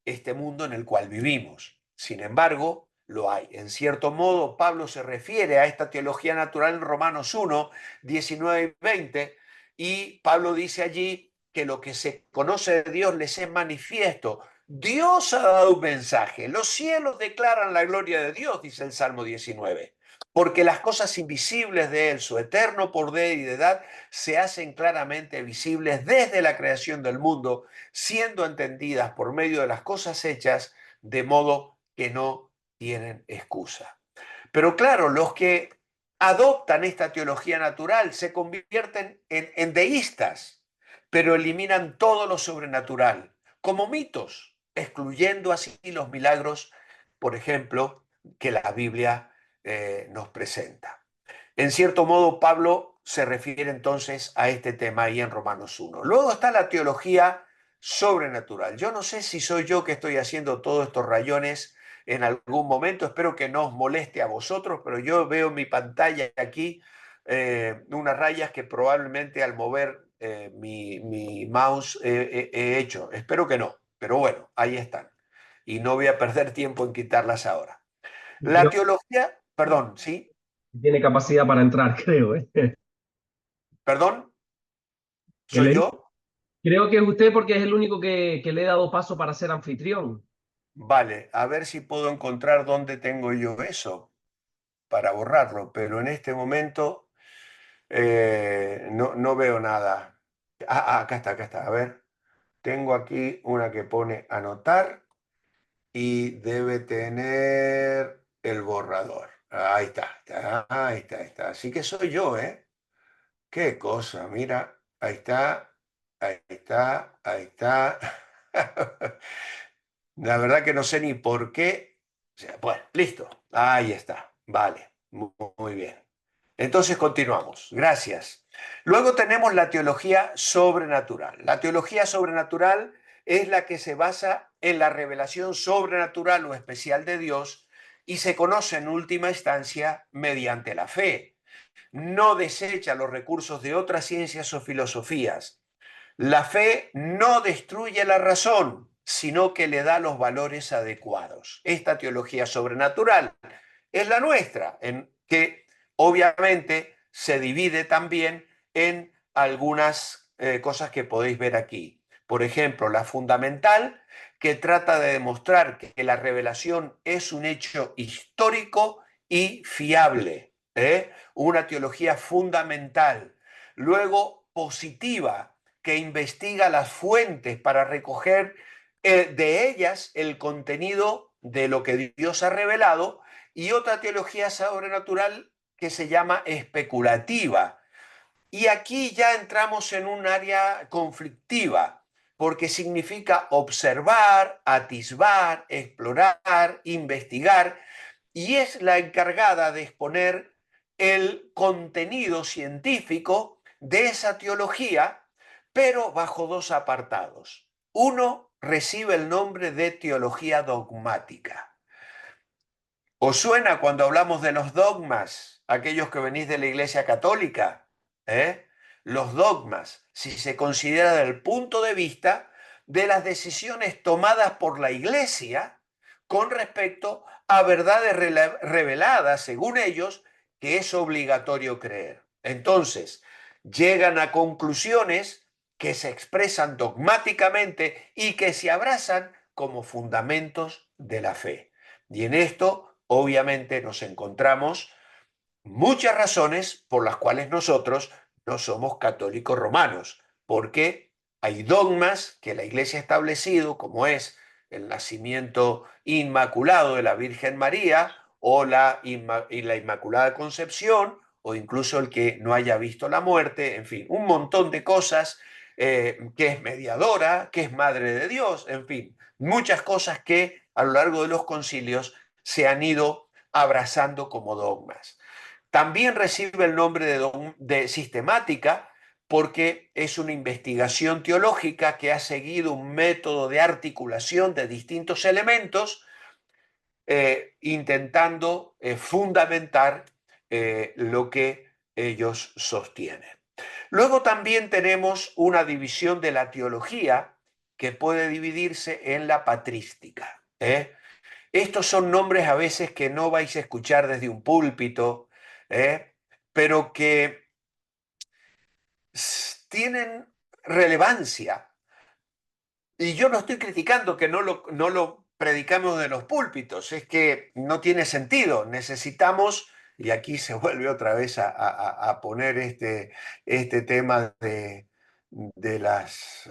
este mundo en el cual vivimos. Sin embargo, lo hay. En cierto modo, Pablo se refiere a esta teología natural en Romanos 1, 19 y 20, y Pablo dice allí que lo que se conoce de Dios les es manifiesto. Dios ha dado un mensaje. Los cielos declaran la gloria de Dios, dice el Salmo 19. Porque las cosas invisibles de Él, su eterno poder y de edad, se hacen claramente visibles desde la creación del mundo, siendo entendidas por medio de las cosas hechas, de modo que no tienen excusa. Pero claro, los que adoptan esta teología natural se convierten en deístas, pero eliminan todo lo sobrenatural, como mitos, excluyendo así los milagros, por ejemplo, que la Biblia nos presenta. En cierto modo, Pablo se refiere entonces a este tema ahí en Romanos 1. Luego está la teología sobrenatural. Yo no sé si soy yo que estoy haciendo todos estos rayones en algún momento, espero que no os moleste a vosotros, pero yo veo en mi pantalla aquí unas rayas que probablemente al mover mi mouse he hecho. Espero que no, pero bueno, ahí están. Y no voy a perder tiempo en quitarlas ahora. La Creo teología, perdón, ¿sí? que tiene capacidad para entrar, creo, ¿eh? ¿Perdón? Que ¿Soy le yo? Creo que es usted porque es el único que le he dado paso para ser anfitrión. Vale, a ver si puedo encontrar dónde tengo yo eso para borrarlo, pero en este momento no veo nada. Acá está, acá está. A ver, tengo aquí una que pone anotar y debe tener el borrador. Ahí está, ahí está. Así que soy yo, ¿eh? Qué cosa, mira, ahí está, ahí está, ahí está. La verdad que no sé ni por qué. O sea, bueno, listo. Ahí está. Vale. Muy bien. Entonces continuamos. Gracias. Luego tenemos la teología sobrenatural. La teología sobrenatural es la que se basa en la revelación sobrenatural o especial de Dios y se conoce en última instancia mediante la fe. No desecha los recursos de otras ciencias o filosofías. La fe no destruye la razón, sino que le da los valores adecuados. Esta teología sobrenatural es la nuestra, en que obviamente se divide también en algunas cosas que podéis ver aquí. Por ejemplo, la fundamental, que trata de demostrar que la revelación es un hecho histórico y fiable. Una teología fundamental. Luego, positiva, que investiga las fuentes para recoger de ellas el contenido de lo que Dios ha revelado, y otra teología sobrenatural que se llama especulativa. Y aquí ya entramos en un área conflictiva, porque significa observar, atisbar, explorar, investigar, y es la encargada de exponer el contenido científico de esa teología, pero bajo dos apartados. Uno recibe el nombre de teología dogmática. ¿Os suena cuando hablamos de los dogmas, aquellos que venís de la Iglesia Católica? ¿Eh? Los dogmas, si se considera desde el punto de vista de las decisiones tomadas por la Iglesia con respecto a verdades reveladas, según ellos, que es obligatorio creer. Entonces, llegan a conclusiones que se expresan dogmáticamente y que se abrazan como fundamentos de la fe. Y en esto, obviamente, nos encontramos muchas razones por las cuales nosotros no somos católicos romanos, porque hay dogmas que la Iglesia ha establecido, como es el nacimiento inmaculado de la Virgen María o la Inmaculada Concepción, o incluso el que no haya visto la muerte, en fin, un montón de cosas, que es mediadora, que es madre de Dios, en fin, muchas cosas que a lo largo de los concilios se han ido abrazando como dogmas. También recibe el nombre de sistemática porque es una investigación teológica que ha seguido un método de articulación de distintos elementos, intentando fundamentar lo que ellos sostienen. Luego también tenemos una división de la teología que puede dividirse en la patrística. Estos son nombres a veces que no vais a escuchar desde un púlpito, pero que tienen relevancia. Y yo no estoy criticando que no lo predicamos de los púlpitos, es que no tiene sentido. Necesitamos, y aquí se vuelve otra vez a poner este tema de las...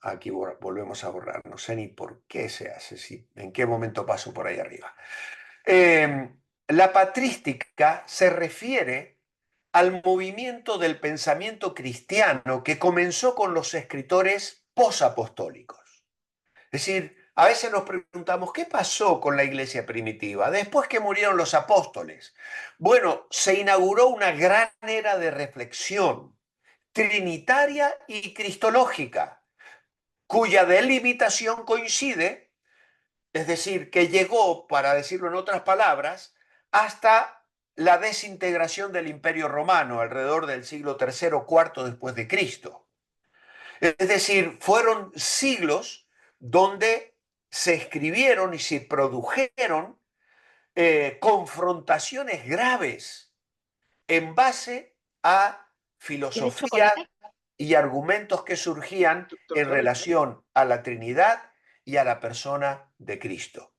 aquí volvemos a borrar, no sé ni por qué se hace, en qué momento paso por ahí arriba. La patrística se refiere al movimiento del pensamiento cristiano que comenzó con los escritores posapostólicos. Es decir, A veces nos preguntamos, ¿qué pasó con la iglesia primitiva después que murieron los apóstoles? Bueno, se inauguró una gran era de reflexión trinitaria y cristológica, cuya delimitación coincide, es decir, que llegó, para decirlo en otras palabras, hasta la desintegración del Imperio Romano alrededor del siglo III o IV después de Cristo. Es decir, fueron siglos donde se escribieron y se produjeron confrontaciones graves en base a ¿Quieres filosofía chocolate? y argumentos que surgían en Doctor, relación a la Trinidad y a la persona de Cristo.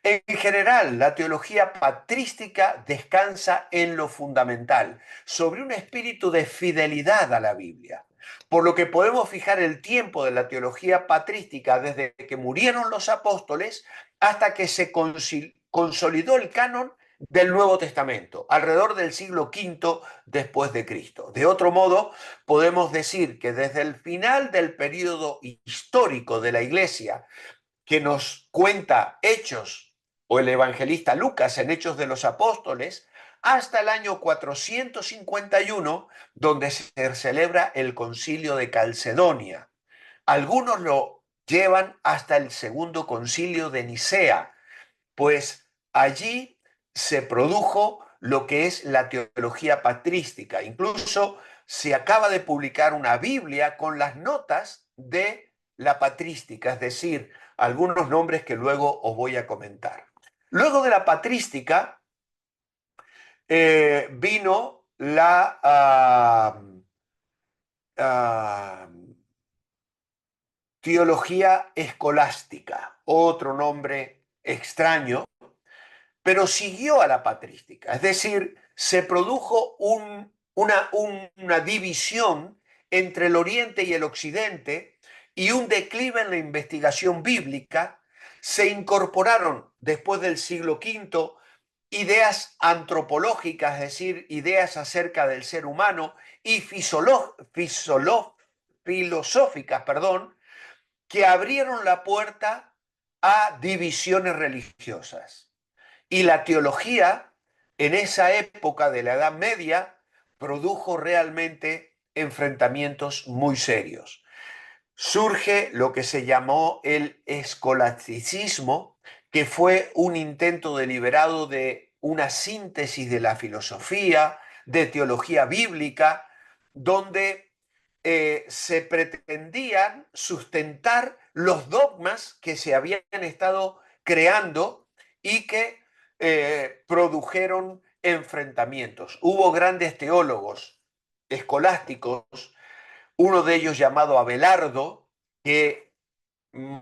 En general, la teología patrística descansa en lo fundamental, sobre un espíritu de fidelidad a la Biblia, por lo que podemos fijar el tiempo de la teología patrística desde que murieron los apóstoles hasta que se consolidó el canon del Nuevo Testamento, alrededor del siglo V después de Cristo. De otro modo, podemos decir que desde el final del período histórico de la Iglesia, que nos cuenta Hechos o el evangelista Lucas en Hechos de los Apóstoles, hasta el año 451, donde se celebra el concilio de Calcedonia. Algunos lo llevan hasta el segundo concilio de Nicea, pues allí se produjo lo que es la teología patrística. Incluso se acaba de publicar una Biblia con las notas de la patrística, es decir, algunos nombres que luego os voy a comentar. Luego de la patrística vino la teología escolástica, otro nombre extraño, pero siguió a la patrística. Es decir, se produjo una división entre el Oriente y el Occidente y un declive en la investigación bíblica. Se incorporaron después del siglo V ideas antropológicas, es decir, ideas acerca del ser humano y filosóficas, perdón, que abrieron la puerta a divisiones religiosas. Y la teología, en esa época de la Edad Media, produjo realmente enfrentamientos muy serios. Surge lo que se llamó el escolasticismo, que fue un intento deliberado de una síntesis de la filosofía, de teología bíblica, donde se pretendían sustentar los dogmas que se habían estado creando y que produjeron enfrentamientos. Hubo grandes teólogos escolásticos, uno de ellos llamado Abelardo, que mm,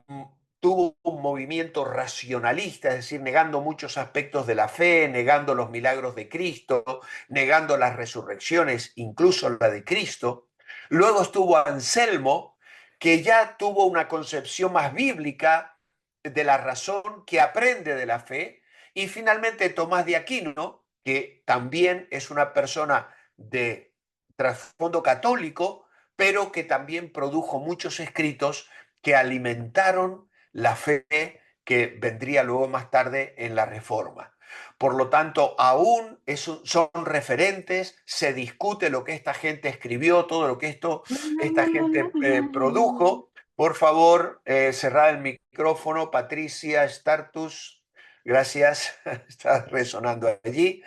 tuvo un movimiento racionalista, es decir, negando muchos aspectos de la fe, negando los milagros de Cristo, negando las resurrecciones, incluso la de Cristo. Luego estuvo Anselmo, que ya tuvo una concepción más bíblica de la razón, que aprende de la fe. Y finalmente Tomás de Aquino, que también es una persona de trasfondo católico, pero que también produjo muchos escritos que alimentaron la fe que vendría luego más tarde en la Reforma. Por lo tanto, aún son referentes, se discute lo que esta gente escribió, todo lo que esta gente produjo. Por favor, cerrar el micrófono, Patricia Startus. Gracias, está resonando allí.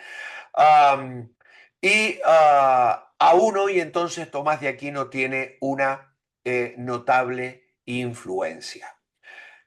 Um, aún hoy entonces Tomás de Aquino tiene una notable influencia.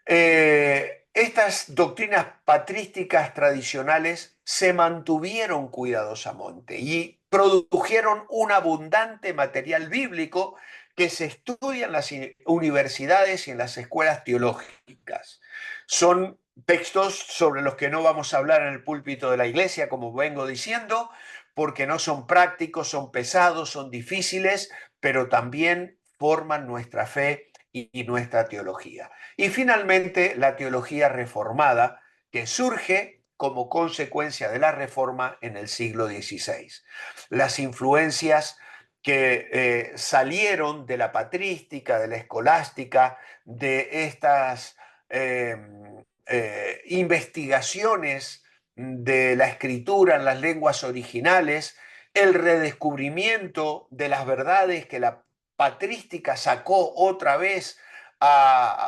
Estas doctrinas patrísticas tradicionales se mantuvieron cuidadosamente y produjeron un abundante material bíblico que se estudia en las universidades y en las escuelas teológicas. Son textos sobre los que no vamos a hablar en el púlpito de la iglesia, como vengo diciendo, porque no son prácticos, son pesados, son difíciles, pero también forman nuestra fe y nuestra teología. Y finalmente, la teología reformada, que surge como consecuencia de la reforma en el siglo XVI. Las influencias que salieron de la patrística, de la escolástica, de estas investigaciones de la escritura en las lenguas originales, el redescubrimiento de las verdades que la patrística sacó otra vez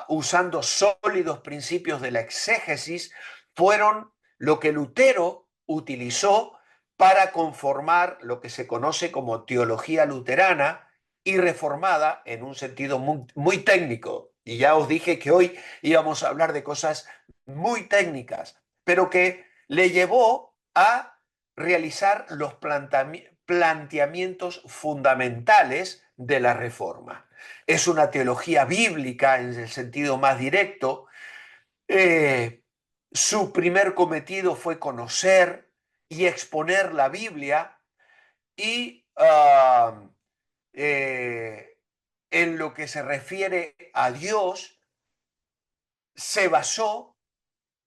usando sólidos principios de la exégesis, fueron lo que Lutero utilizó para conformar lo que se conoce como teología luterana y reformada en un sentido muy técnico. Y ya os dije que hoy íbamos a hablar de cosas muy técnicas, pero que le llevó a realizar los planteamientos fundamentales de la reforma. Es una teología bíblica en el sentido más directo. Su primer cometido fue conocer y exponer la Biblia y en lo que se refiere a Dios, se basó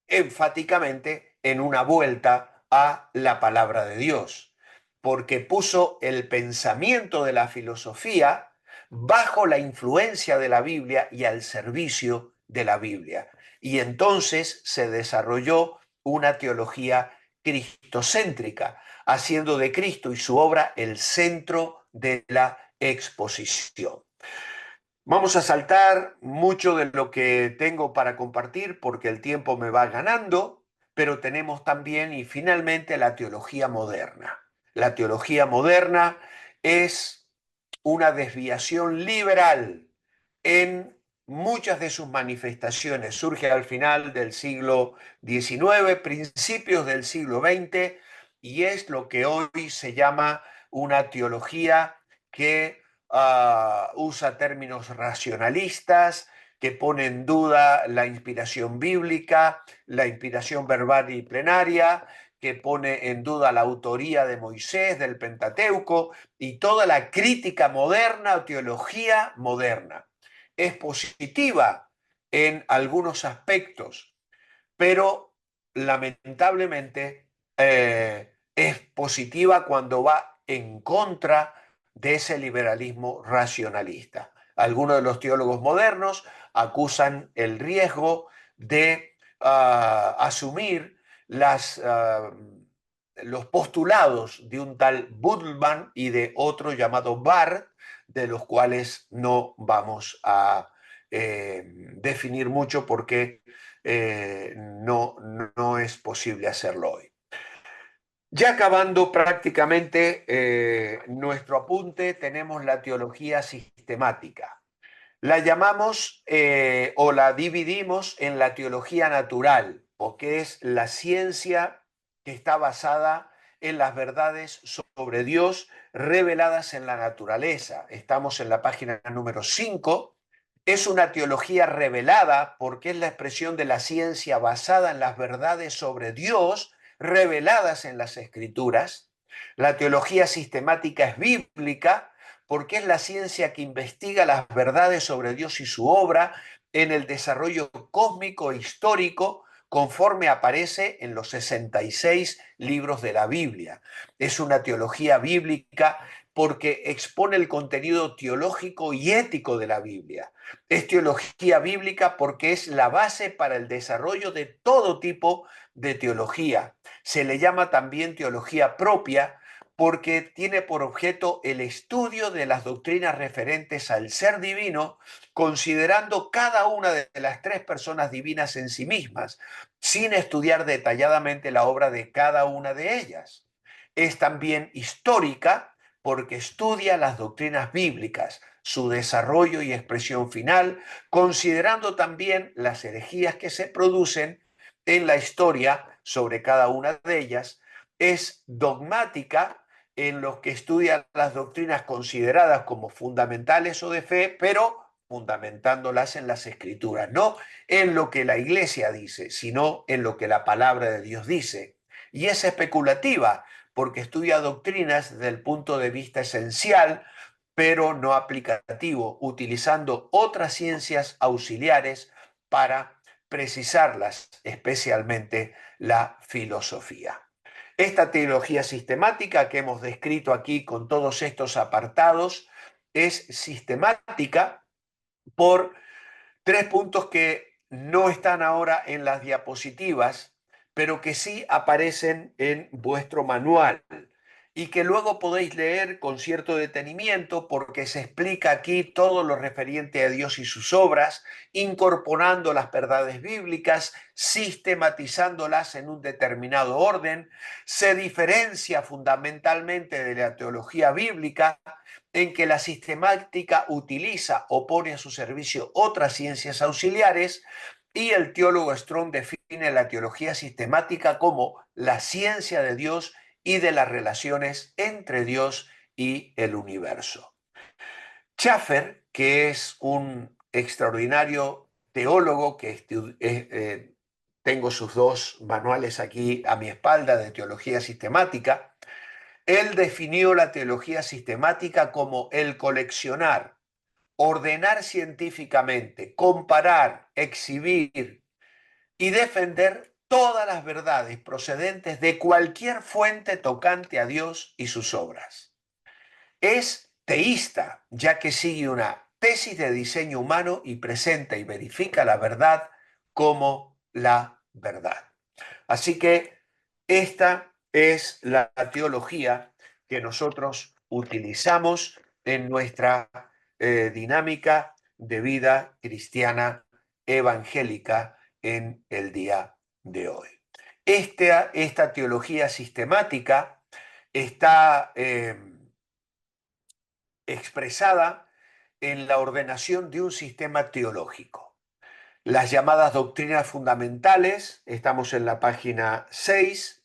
enfáticamente en una vuelta a la palabra de Dios, porque puso el pensamiento de la filosofía bajo la influencia de la Biblia y al servicio de la Biblia. Y entonces se desarrolló una teología cristocéntrica, haciendo de Cristo y su obra el centro de la exposición. Vamos a saltar mucho de lo que tengo para compartir porque el tiempo me va ganando, pero tenemos también y finalmente la teología moderna. La teología moderna es una desviación liberal en muchas de sus manifestaciones. Surge al final del siglo XIX, principios del siglo XX, y es lo que hoy se llama una teología que usa términos racionalistas, que pone en duda la inspiración bíblica, la inspiración verbal y plenaria, que pone en duda la autoría de Moisés, del Pentateuco, y toda la crítica moderna o teología moderna. Es positiva en algunos aspectos, pero lamentablemente es positiva cuando va en contra de ese liberalismo racionalista. Algunos de los teólogos modernos acusan el riesgo de asumir los postulados de un tal Budlman y de otro llamado Barth, de los cuales no vamos a definir mucho porque no es posible hacerlo hoy. Ya acabando prácticamente nuestro apunte, tenemos la teología sistemática. La llamamos o la dividimos en la teología natural, porque es la ciencia que está basada en las verdades sobre Dios reveladas en la naturaleza. Estamos en la página número 5. Es una teología revelada porque es la expresión de la ciencia basada en las verdades sobre Dios reveladas en las Escrituras. La teología sistemática es bíblica porque es la ciencia que investiga las verdades sobre Dios y su obra en el desarrollo cósmico e histórico conforme aparece en los 66 libros de la Biblia. Es una teología bíblica porque expone el contenido teológico y ético de la Biblia. Es teología bíblica porque es la base para el desarrollo de todo tipo de teología. Se le llama también teología propia porque tiene por objeto el estudio de las doctrinas referentes al ser divino, considerando cada una de las tres personas divinas en sí mismas, sin estudiar detalladamente la obra de cada una de ellas. Es también histórica porque estudia las doctrinas bíblicas, su desarrollo y expresión final, considerando también las herejías que se producen en la historia sobre cada una de ellas. Es dogmática en los que estudia las doctrinas consideradas como fundamentales o de fe, pero fundamentándolas en las Escrituras, no en lo que la Iglesia dice, sino en lo que la palabra de Dios dice. Y es especulativa, porque estudia doctrinas desde el punto de vista esencial, pero no aplicativo, utilizando otras ciencias auxiliares para precisarlas, especialmente la filosofía. Esta teología sistemática que hemos descrito aquí con todos estos apartados es sistemática por tres puntos que no están ahora en las diapositivas, pero que sí aparecen en vuestro manual y que luego podéis leer con cierto detenimiento porque se explica aquí todo lo referente a Dios y sus obras, incorporando las verdades bíblicas, sistematizándolas en un determinado orden. Se diferencia fundamentalmente de la teología bíblica en que la sistemática utiliza o pone a su servicio otras ciencias auxiliares, y el teólogo Strong define la teología sistemática como la ciencia de Dios y de las relaciones entre Dios y el universo. Schaffer, que es un extraordinario teólogo que tengo sus dos manuales aquí a mi espalda de teología sistemática, él definió la teología sistemática como el coleccionar, ordenar científicamente, comparar, exhibir y defender todas las verdades procedentes de cualquier fuente tocante a Dios y sus obras. Es teísta, ya que sigue una tesis de diseño humano y presenta y verifica la verdad como la verdad. Así que esta es la teología que nosotros utilizamos en nuestra dinámica de vida cristiana evangélica en el día de hoy. Esta teología sistemática está expresada en la ordenación de un sistema teológico. Las llamadas doctrinas fundamentales, estamos en la página 6,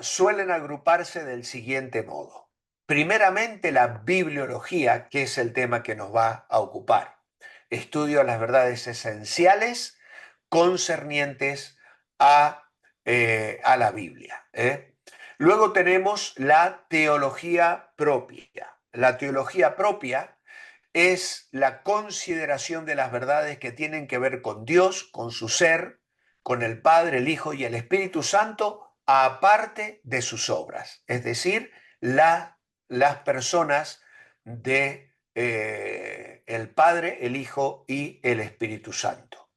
suelen agruparse del siguiente modo. Primeramente, la bibliología, que es el tema que nos va a ocupar. Estudio las verdades esenciales concernientes a la Biblia. Luego tenemos la teología propia. La teología propia es la consideración de las verdades que tienen que ver con Dios, con su ser, con el Padre, el Hijo y el Espíritu Santo, aparte de sus obras, es decir, las personas de el Padre, el Hijo y el Espíritu Santo.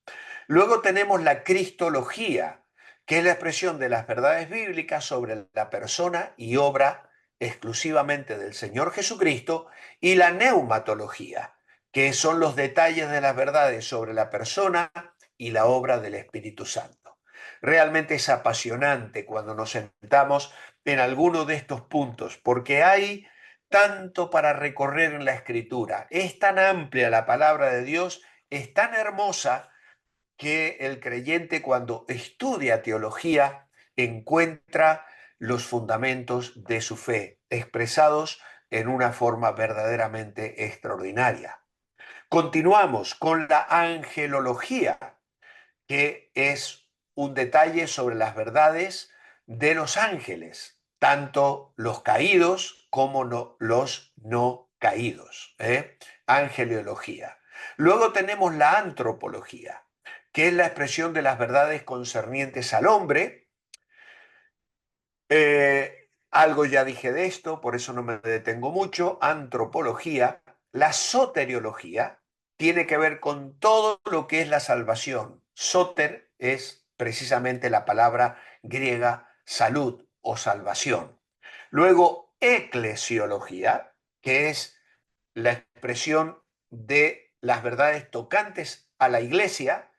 Luego tenemos la cristología, que es la expresión de las verdades bíblicas sobre la persona y obra exclusivamente del Señor Jesucristo, y la neumatología, que son los detalles de las verdades sobre la persona y la obra del Espíritu Santo. Realmente es apasionante cuando nos sentamos en alguno de estos puntos, porque hay tanto para recorrer en la Escritura. Es tan amplia la palabra de Dios, es tan hermosa, que el creyente, cuando estudia teología, encuentra los fundamentos de su fe expresados en una forma verdaderamente extraordinaria. Continuamos con la angelología, que es un detalle sobre las verdades de los ángeles, tanto los caídos como los no caídos. Angelología. Luego tenemos la antropología, que es la expresión de las verdades concernientes al hombre. Algo ya dije de esto, por eso no me detengo mucho. Antropología. La soteriología tiene que ver con todo lo que es la salvación. Soter es precisamente la palabra griega salud o salvación. Luego, eclesiología, que es la expresión de las verdades tocantes a la iglesia.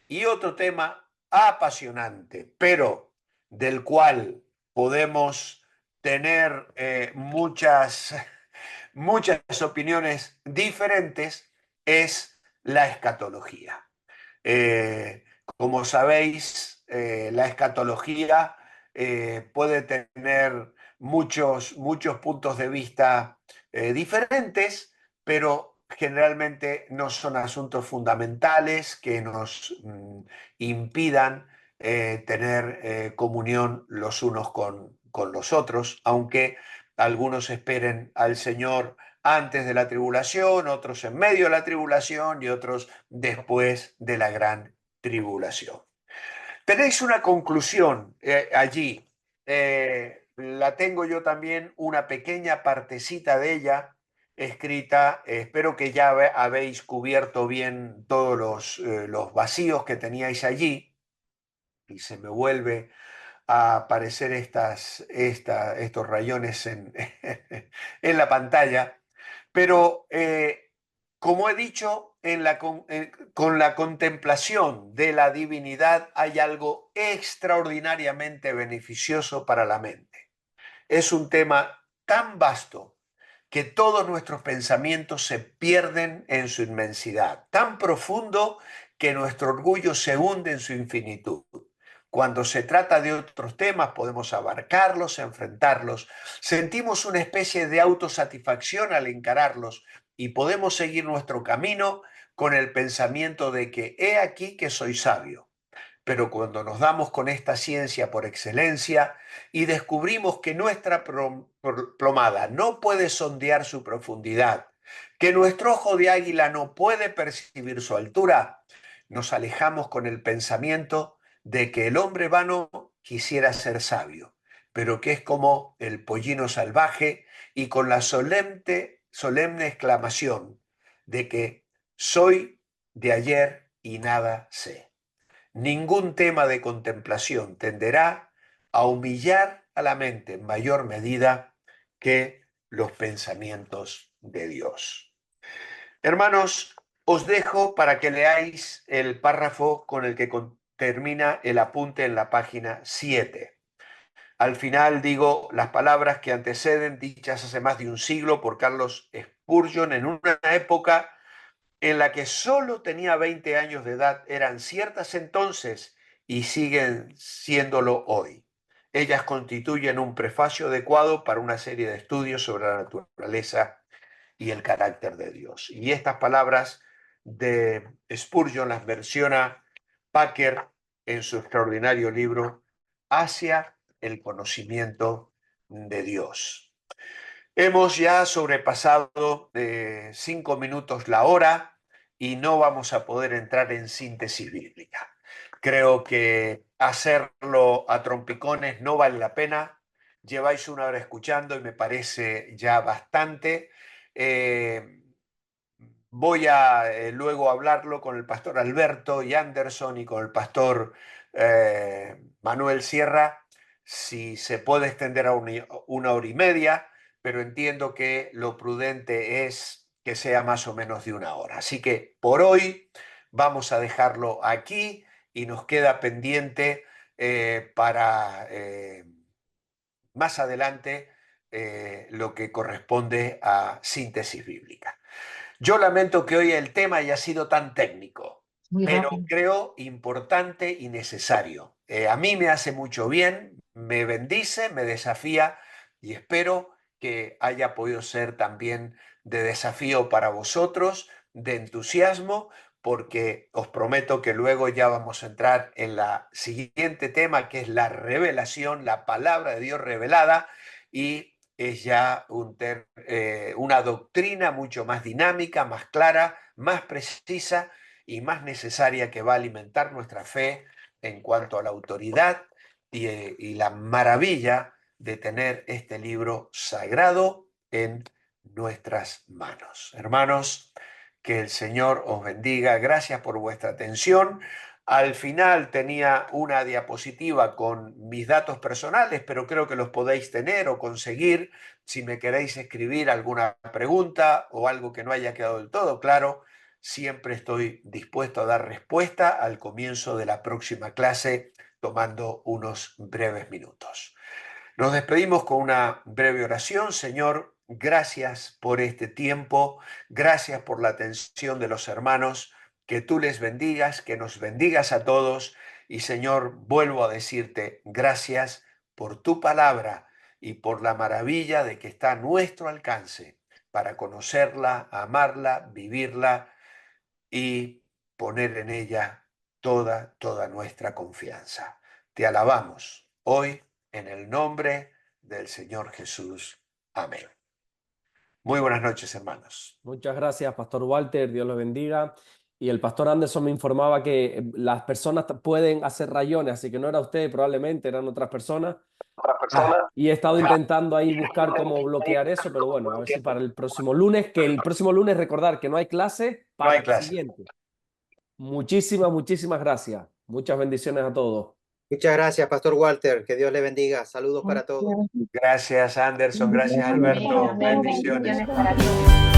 Y otro tema apasionante, pero del cual podemos tener muchas opiniones diferentes, es la escatología. Como sabéis, la escatología puede tener muchos puntos de vista diferentes, pero generalmente no son asuntos fundamentales que nos impidan tener comunión los unos con los otros, aunque algunos esperen al Señor antes de la tribulación, otros en medio de la tribulación y otros después de la gran tribulación. Tenéis una conclusión allí. La tengo yo también, una pequeña partecita de ella escrita. Espero que ya habéis cubierto bien todos los vacíos que teníais allí y se me vuelve a aparecer estos rayones en la pantalla. Pero como he dicho, con la contemplación de la divinidad hay algo extraordinariamente beneficioso para la mente. Es un tema tan vasto que todos nuestros pensamientos se pierden en su inmensidad, tan profundo que nuestro orgullo se hunde en su infinitud. Cuando se trata de otros temas podemos abarcarlos, enfrentarlos, sentimos una especie de autosatisfacción al encararlos y podemos seguir nuestro camino con el pensamiento de que he aquí que soy sabio. Pero cuando nos damos con esta ciencia por excelencia y descubrimos que nuestra plomada no puede sondear su profundidad, que nuestro ojo de águila no puede percibir su altura, nos alejamos con el pensamiento de que el hombre vano quisiera ser sabio, pero que es como el pollino salvaje y con la solemne exclamación de que soy de ayer y nada sé. Ningún tema de contemplación tenderá a humillar a la mente en mayor medida que los pensamientos de Dios. Hermanos, os dejo para que leáis el párrafo con el que termina el apunte en la página 7. Al final digo las palabras que anteceden, dichas hace más de un siglo por Carlos Spurgeon en una época en la que solo tenía 20 años de edad, eran ciertas entonces y siguen siéndolo hoy. Ellas constituyen un prefacio adecuado para una serie de estudios sobre la naturaleza y el carácter de Dios. Y estas palabras de Spurgeon las versiona Packer en su extraordinario libro Hacia el conocimiento de Dios. Hemos ya sobrepasado de 5 minutos la hora y no vamos a poder entrar en síntesis bíblica. Creo que hacerlo a trompicones no vale la pena. Lleváis una hora escuchando y me parece ya bastante. Voy a luego hablarlo con el pastor Alberto y Anderson y con el pastor Manuel Sierra, si se puede extender a una hora y media, pero entiendo que lo prudente es que sea más o menos de una hora. Así que por hoy vamos a dejarlo aquí y nos queda pendiente para más adelante lo que corresponde a síntesis bíblica. Yo lamento que hoy el tema haya sido tan técnico, Muy pero rápido. creo importante y necesario. A mí me hace mucho bien, me bendice, me desafía y espero que haya podido ser también de desafío para vosotros, de entusiasmo, porque os prometo que luego ya vamos a entrar en la siguiente tema, que es la revelación, la palabra de Dios revelada, y es ya una doctrina mucho más dinámica, más clara, más precisa y más necesaria que va a alimentar nuestra fe en cuanto a la autoridad y la maravilla de tener este libro sagrado en nuestras manos. Hermanos, que el Señor os bendiga. Gracias por vuestra atención. Al final tenía una diapositiva con mis datos personales, pero creo que los podéis tener o conseguir si me queréis escribir alguna pregunta o algo que no haya quedado del todo claro. Siempre estoy dispuesto a dar respuesta al comienzo de la próxima clase, tomando unos breves minutos. Nos despedimos con una breve oración. Señor, gracias por este tiempo, gracias por la atención de los hermanos, que tú les bendigas, que nos bendigas a todos y Señor, vuelvo a decirte gracias por tu palabra y por la maravilla de que está a nuestro alcance para conocerla, amarla, vivirla y poner en ella toda nuestra confianza. Te alabamos hoy en el nombre del Señor Jesús. Amén. Muy buenas noches, hermanos. Muchas gracias, Pastor Walter. Dios los bendiga. Y el pastor Anderson me informaba que las personas pueden hacer rayones, así que no era usted, probablemente eran otras personas. Y he estado intentando ahí buscar cómo bloquear eso, pero bueno, a ver si para el próximo lunes, que el próximo lunes recordar que no hay clase, No para hay el clase. siguiente. Muchísimas, muchísimas gracias. Muchas bendiciones a todos. Muchas gracias, Pastor Walter. Que Dios le bendiga. Saludos para todos. Gracias, Anderson. Gracias, Amén, Alberto. amén. Bendiciones. Bendiciones para todos.